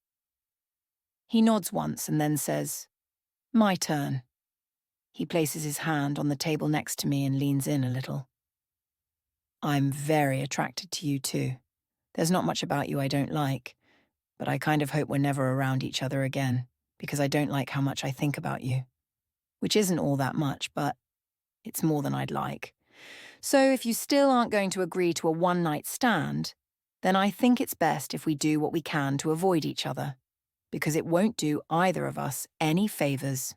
He nods once and then says, "My turn." He places his hand on the table next to me and leans in a little. "I'm very attracted to you too. There's not much about you I don't like, but I kind of hope we're never around each other again, because I don't like how much I think about you. Which isn't all that much, but it's more than I'd like. So if you still aren't going to agree to a one-night stand, then I think it's best if we do what we can to avoid each other, because it won't do either of us any favors."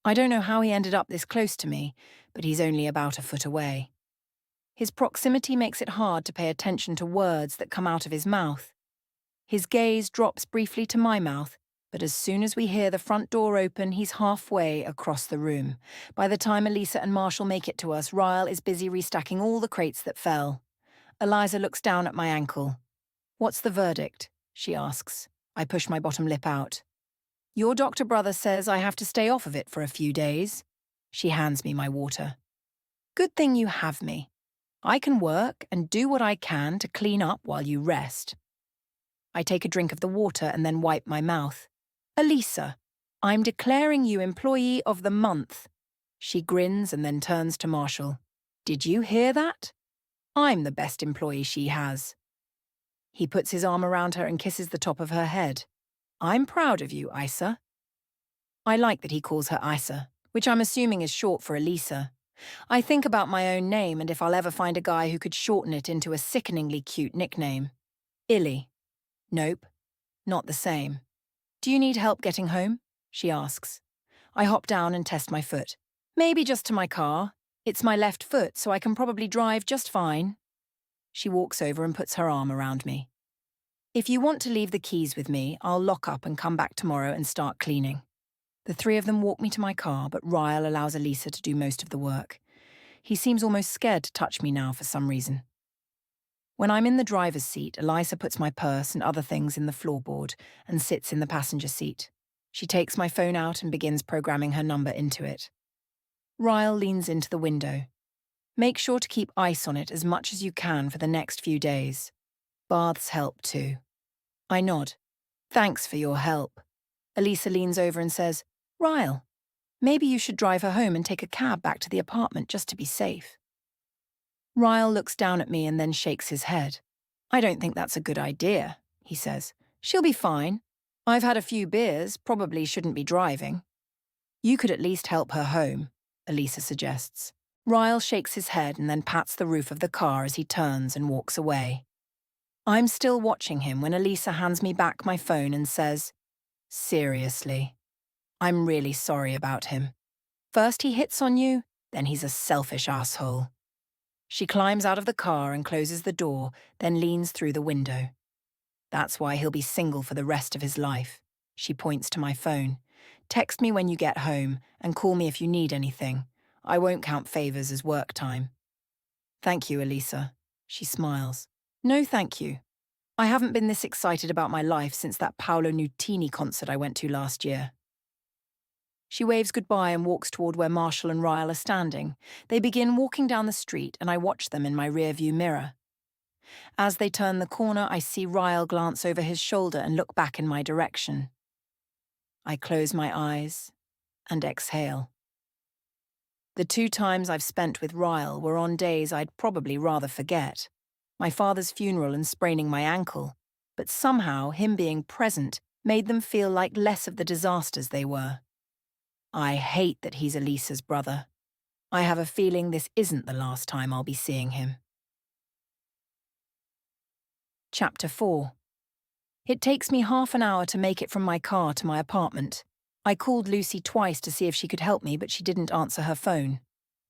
I don't know how he ended up this close to me, but he's only about a foot away. His proximity makes it hard to pay attention to words that come out of his mouth. His gaze drops briefly to my mouth, but as soon as we hear the front door open, he's halfway across the room. By the time Elisa and Marshall make it to us, Ryle is busy restacking all the crates that fell. Eliza looks down at my ankle. "What's the verdict?" she asks. I push my bottom lip out. "Your doctor brother says I have to stay off of it for a few days." She hands me my water. "Good thing you have me. I can work and do what I can to clean up while you rest." I take a drink of the water and then wipe my mouth. "Elisa, I'm declaring you Employee of the Month." She grins and then turns to Marshall. "Did you hear that? I'm the best employee she has." He puts his arm around her and kisses the top of her head. "I'm proud of you, Isa." I like that he calls her Isa, which I'm assuming is short for Elisa. I think about my own name and if I'll ever find a guy who could shorten it into a sickeningly cute nickname. Illy. Nope, not the same. "Do you need help getting home?" she asks. I hop down and test my foot. "Maybe just to my car. It's my left foot, so I can probably drive just fine." She walks over and puts her arm around me. "If you want to leave the keys with me, I'll lock up and come back tomorrow and start cleaning." The three of them walk me to my car, but Ryle allows Elisa to do most of the work. He seems almost scared to touch me now for some reason. When I'm in the driver's seat, Eliza puts my purse and other things in the floorboard and sits in the passenger seat. She takes my phone out and begins programming her number into it. Ryle leans into the window. "Make sure to keep ice on it as much as you can for the next few days. Baths help too." I nod. "Thanks for your help." Elisa leans over and says, "Ryle, maybe you should drive her home and take a cab back to the apartment just to be safe." Ryle looks down at me and then shakes his head. "I don't think that's a good idea," he says. "She'll be fine. I've had a few beers, probably shouldn't be driving." "You could at least help her home," Elisa suggests. Ryle shakes his head and then pats the roof of the car as he turns and walks away. I'm still watching him when Elisa hands me back my phone and says, "Seriously, I'm really sorry about him. First he hits on you, then he's a selfish asshole." She climbs out of the car and closes the door, then leans through the window. "That's why he'll be single for the rest of his life." She points to my phone. "Text me when you get home and call me if you need anything. I won't count favors as work time." "Thank you, Elisa." She smiles. "No, thank you. I haven't been this excited about my life since that Paolo Nutini concert I went to last year." She waves goodbye and walks toward where Marshall and Ryle are standing. They begin walking down the street and I watch them in my rearview mirror. As they turn the corner, I see Ryle glance over his shoulder and look back in my direction. I close my eyes and exhale. The 2 times I've spent with Ryle were on days I'd probably rather forget. My father's funeral and spraining my ankle, but somehow him being present made them feel like less of the disasters they were. I hate that he's Elisa's brother. I have a feeling this isn't the last time I'll be seeing him. Chapter 4. It takes me half an hour to make it from my car to my apartment. I called Lucy twice to see if she could help me, but she didn't answer her phone.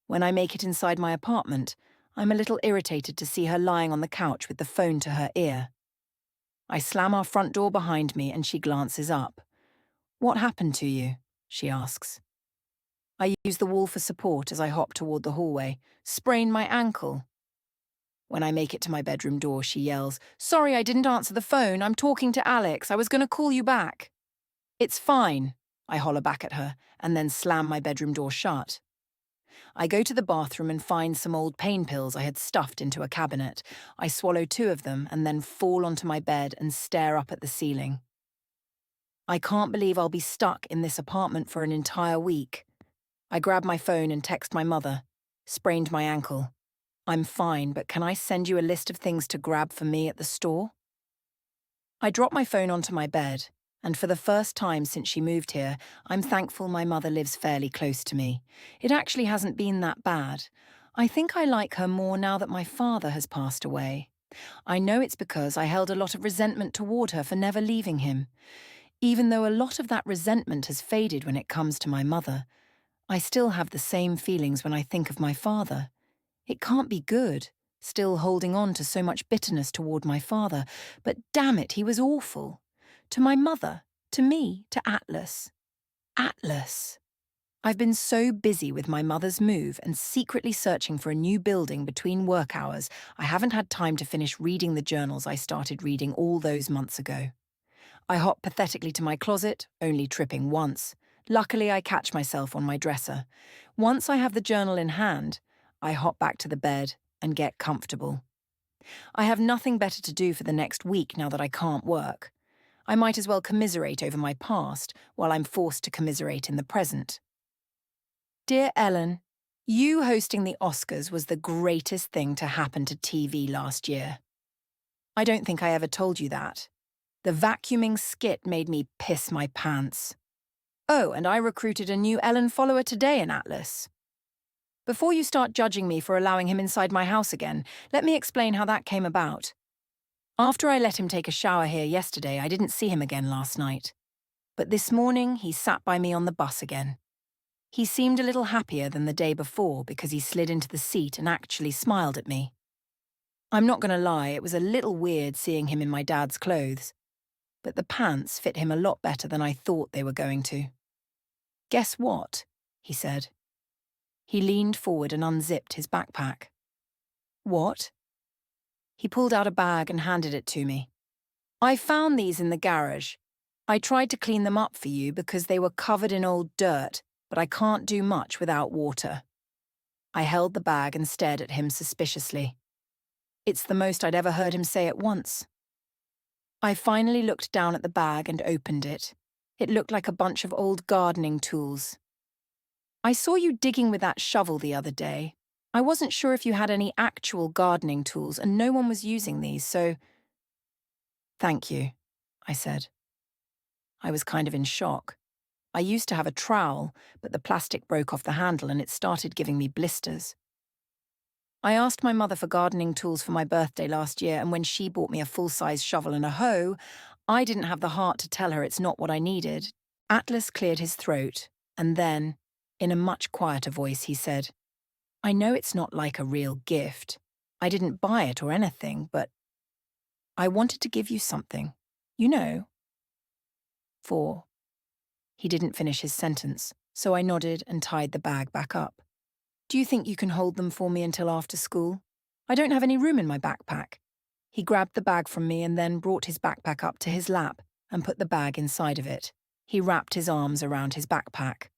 When I make it inside my apartment, I'm a little irritated to see her lying on the couch with the phone to her ear. I slam our front door behind me and she glances up. "What happened to you?" she asks. I use the wall for support as I hop toward the hallway. "Sprained my ankle." When I make it to my bedroom door, she yells, "Sorry I didn't answer the phone. I'm talking to Alex. I was going to call you back." "It's fine," I holler back at her, and then slam my bedroom door shut. I go to the bathroom and find some old pain pills I had stuffed into a cabinet. I swallow 2 of them and then fall onto my bed and stare up at the ceiling. I can't believe I'll be stuck in this apartment for an entire week. I grab my phone and text my mother. "Sprained my ankle. I'm fine, but can I send you a list of things to grab for me at the store?" I drop my phone onto my bed, and for the first time since she moved here, I'm thankful my mother lives fairly close to me. It actually hasn't been that bad. I think I like her more now that my father has passed away. I know it's because I held a lot of resentment toward her for never leaving him. Even though a lot of that resentment has faded when it comes to my mother, I still have the same feelings when I think of my father. It can't be good. still holding on to so much bitterness toward my father, but damn it, he was awful. To my mother, to me, to Atlas. Atlas. I've been so busy with my mother's move and secretly searching for a new building between work hours, I haven't had time to finish reading the journals I started reading all those months ago. I hop pathetically to my closet, only tripping once. Luckily, I catch myself on my dresser. Once I have the journal in hand, I hop back to the bed and get comfortable. I have nothing better to do for the next week now that I can't work. I might as well commiserate over my past while I'm forced to commiserate in the present. Dear Ellen, you hosting the Oscars was the greatest thing to happen to TV last year. I don't think I ever told you that. The vacuuming skit made me piss my pants. Oh, and I recruited a new Ellen follower today in Atlas. Before you start judging me for allowing him inside my house again, let me explain how that came about. After I let him take a shower here yesterday, I didn't see him again last night. But this morning, he sat by me on the bus again. He seemed a little happier than the day before because he slid into the seat and actually smiled at me. I'm not going to lie, it was a little weird seeing him in my dad's clothes. But the pants fit him a lot better than I thought they were going to. Guess what? He said. He leaned forward and unzipped his backpack. What? He pulled out a bag and handed it to me. I found these in the garage. I tried to clean them up for you because they were covered in old dirt, but I can't do much without water. I held the bag and stared at him suspiciously. It's the most I'd ever heard him say at once. I finally looked down at the bag and opened it. It looked like a bunch of old gardening tools. I saw you digging with that shovel the other day. I wasn't sure if you had any actual gardening tools and no one was using these, so... Thank you, I said. I was kind of in shock. I used to have a trowel, but the plastic broke off the handle and it started giving me blisters. I asked my mother for gardening tools for my birthday last year, and when she bought me a full-size shovel and a hoe, I didn't have the heart to tell her it's not what I needed. Atlas cleared his throat, and then, in a much quieter voice, he said, I know it's not like a real gift. I didn't buy it or anything, but I wanted to give you something, you know. For... He didn't finish his sentence, so I nodded and tied the bag back up. Do you think you can hold them for me until after school? I don't have any room in my backpack. He grabbed the bag from me and then brought his backpack up to his lap and put the bag inside of it. He wrapped his arms around his backpack.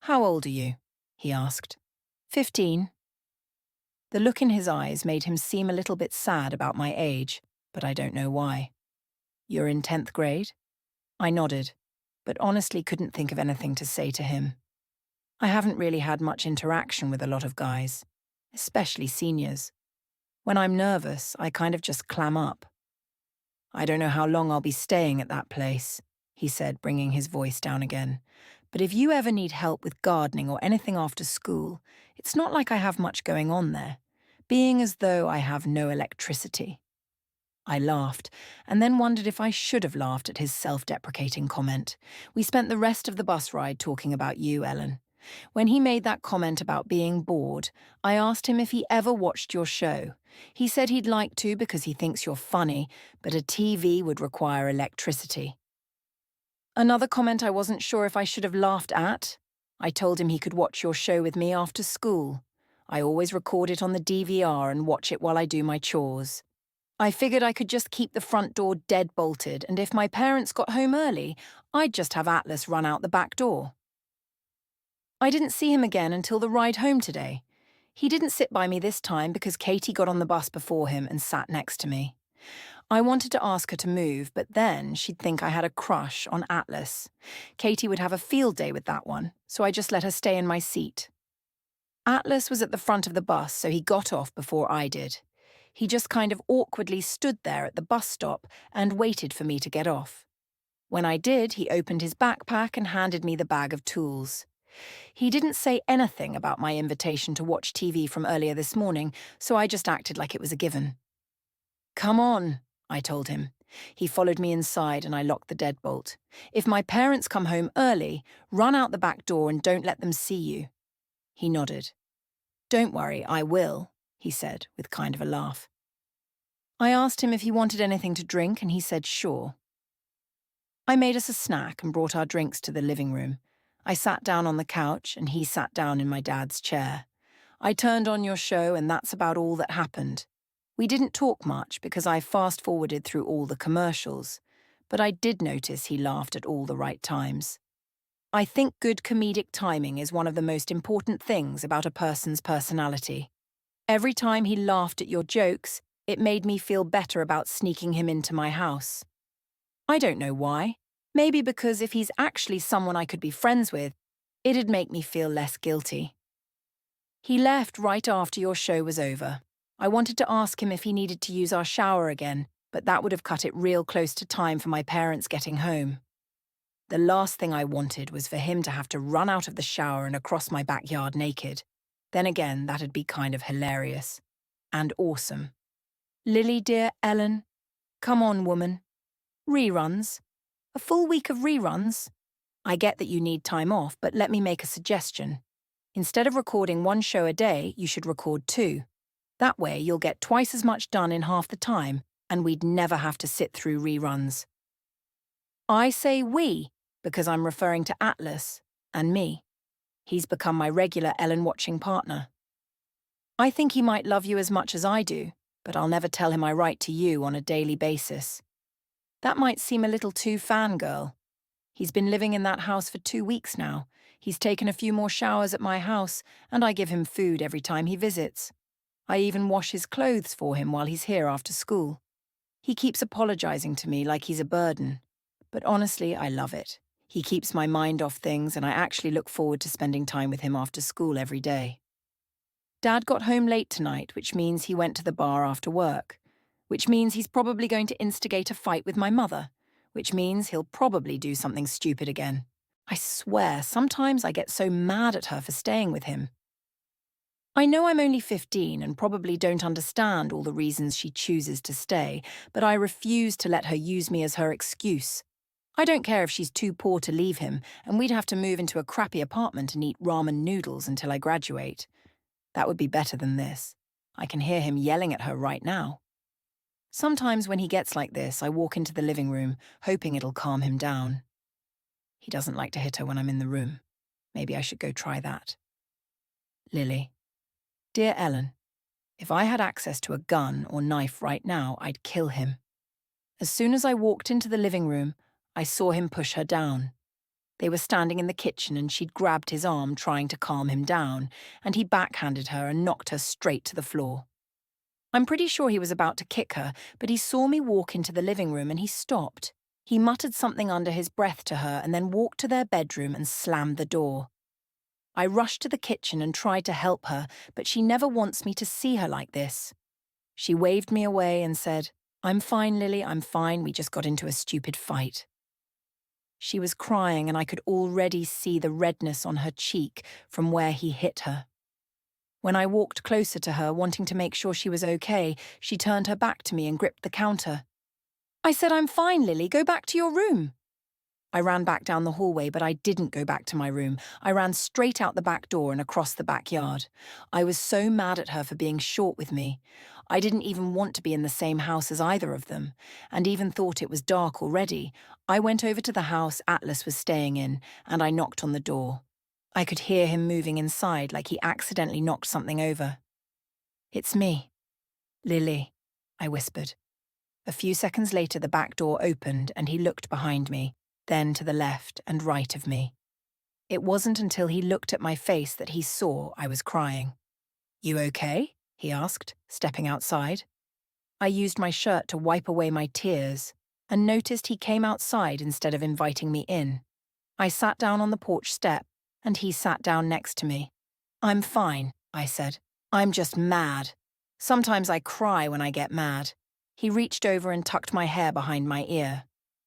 How old are you? He asked. 15. The look in his eyes made him seem a little bit sad about my age, but I don't know why. You're in 10th grade? I nodded, but honestly couldn't think of anything to say to him. I haven't really had much interaction with a lot of guys, especially seniors. When I'm nervous, I kind of just clam up. I don't know how long I'll be staying at that place, he said, bringing his voice down again. But if you ever need help with gardening or anything after school, it's not like I have much going on there, being as though I have no electricity. I laughed, and then wondered if I should have laughed at his self-deprecating comment. We spent the rest of the bus ride talking about you, Ellen. When he made that comment about being bored, I asked him if he ever watched your show. He said he'd like to because he thinks you're funny, but a TV would require electricity. Another comment I wasn't sure if I should have laughed at. I told him he could watch your show with me after school. I always record it on the DVR and watch it while I do my chores. I figured I could just keep the front door dead-bolted, and if my parents got home early, I'd just have Atlas run out the back door. I didn't see him again until the ride home today. He didn't sit by me this time because Katie got on the bus before him and sat next to me. I wanted to ask her to move, but then she'd think I had a crush on Atlas. Katie would have a field day with that one, so I just let her stay in my seat. Atlas was at the front of the bus, so he got off before I did. He just kind of awkwardly stood there at the bus stop and waited for me to get off. When I did, he opened his backpack and handed me the bag of tools. He didn't say anything about my invitation to watch TV from earlier this morning, so I just acted like it was a given. Come on, I told him. He followed me inside and I locked the deadbolt. If my parents come home early, run out the back door and don't let them see you. He nodded. Don't worry, I will. he said, with kind of a laugh. I asked him if he wanted anything to drink, and he said sure. I made us a snack and brought our drinks to the living room. I sat down on the couch, and he sat down in my dad's chair. I turned on your show, and that's about all that happened. We didn't talk much because I fast-forwarded through all the commercials, but I did notice he laughed at all the right times. I think good comedic timing is one of the most important things about a person's personality. Every time he laughed at your jokes, it made me feel better about sneaking him into my house. I don't know why. Maybe because if he's actually someone I could be friends with, it'd make me feel less guilty. He left right after your show was over. I wanted to ask him if he needed to use our shower again, but that would have cut it real close to time for my parents getting home. The last thing I wanted was for him to have to run out of the shower and across my backyard naked. Then again, that'd be kind of hilarious. And awesome. Lily, dear Ellen, come on, woman. Reruns. A full week of reruns. I get that you need time off, but let me make a suggestion. Instead of recording one show a day, you should record 2. That way, you'll get twice as much done in half the time, and we'd never have to sit through reruns. I say we, because I'm referring to Atlas and me. He's become my regular Ellen-watching partner. I think he might love you as much as I do, but I'll never tell him I write to you on a daily basis. That might seem a little too fangirl. He's been living in that house for 2 weeks now. He's taken a few more showers at my house, and I give him food every time he visits. I even wash his clothes for him while he's here after school. He keeps apologizing to me like he's a burden. But honestly, I love it. He keeps my mind off things, and I actually look forward to spending time with him after school every day. Dad got home late tonight, which means he went to the bar after work, which means he's probably going to instigate a fight with my mother, which means he'll probably do something stupid again. I swear, sometimes I get so mad at her for staying with him. I know I'm only 15 and probably don't understand all the reasons she chooses to stay, but I refuse to let her use me as her excuse. I don't care if she's too poor to leave him, and we'd have to move into a crappy apartment and eat ramen noodles until I graduate. That would be better than this. I can hear him yelling at her right now. Sometimes when he gets like this, I walk into the living room, hoping it'll calm him down. He doesn't like to hit her when I'm in the room. Maybe I should go try that. Lily. Dear Ellen, if I had access to a gun or knife right now, I'd kill him. As soon as I walked into the living room, I saw him push her down. They were standing in the kitchen and she'd grabbed his arm trying to calm him down, and he backhanded her and knocked her straight to the floor. I'm pretty sure he was about to kick her, but he saw me walk into the living room and he stopped. He muttered something under his breath to her and then walked to their bedroom and slammed the door. I rushed to the kitchen and tried to help her, but she never wants me to see her like this. She waved me away and said, "I'm fine, Lily, I'm fine, we just got into a stupid fight." She was crying and I could already see the redness on her cheek from where he hit her. When I walked closer to her, wanting to make sure she was okay, she turned her back to me and gripped the counter. I said, "I'm fine, Lily, go back to your room." I ran back down the hallway, but I didn't go back to my room. I ran straight out the back door and across the backyard. I was so mad at her for being short with me. I didn't even want to be in the same house as either of them, and even thought it was dark already. I went over to the house Atlas was staying in, and I knocked on the door. I could hear him moving inside like he accidentally knocked something over. "It's me, Lily," I whispered. A few seconds later, the back door opened and he looked behind me, then to the left and right of me. It wasn't until he looked at my face that he saw I was crying. "You okay?" he asked, stepping outside. I used my shirt to wipe away my tears and noticed he came outside instead of inviting me in. I sat down on the porch step and he sat down next to me. "I'm fine," I said. "I'm just mad. Sometimes I cry when I get mad." He reached over and tucked my hair behind my ear.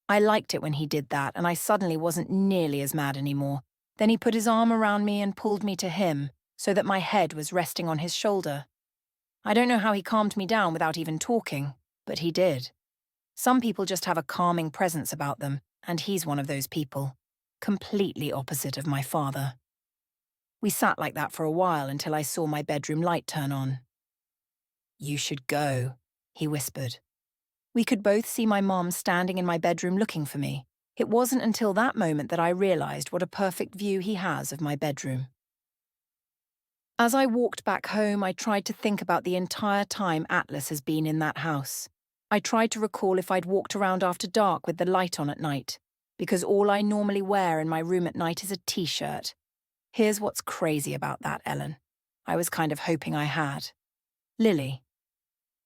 I liked it when he did that, and I suddenly wasn't nearly as mad anymore. Then he put his arm around me and pulled me to him, so that my head was resting on his shoulder. I don't know how he calmed me down without even talking, but he did. Some people just have a calming presence about them, and he's one of those people. Completely opposite of my father. We sat like that for a while until I saw my bedroom light turn on. You should go, he whispered. We could both see my mom standing in my bedroom looking for me. It wasn't until that moment that I realized what a perfect view he has of my bedroom. As I walked back home, I tried to think about the entire time Atlas has been in that house. I tried to recall if I'd walked around after dark with the light on at night, because all I normally wear in my room at night is a t-shirt. Here's what's crazy about that, Ellen. I was kind of hoping I had. Lily.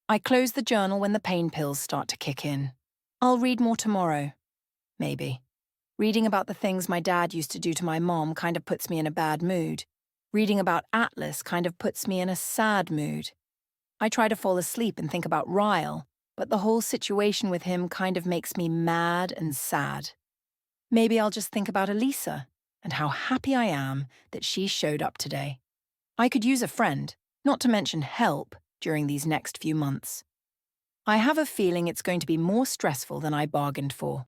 I close the journal when the pain pills start to kick in. I'll read more tomorrow. Maybe. Reading about the things my dad used to do to my mom kind of puts me in a bad mood. Reading about Atlas kind of puts me in a sad mood. I try to fall asleep and think about Ryle, but the whole situation with him kind of makes me mad and sad. Maybe I'll just think about Elisa and how happy I am that she showed up today. I could use a friend, not to mention help, during these next few months. I have a feeling it's going to be more stressful than I bargained for.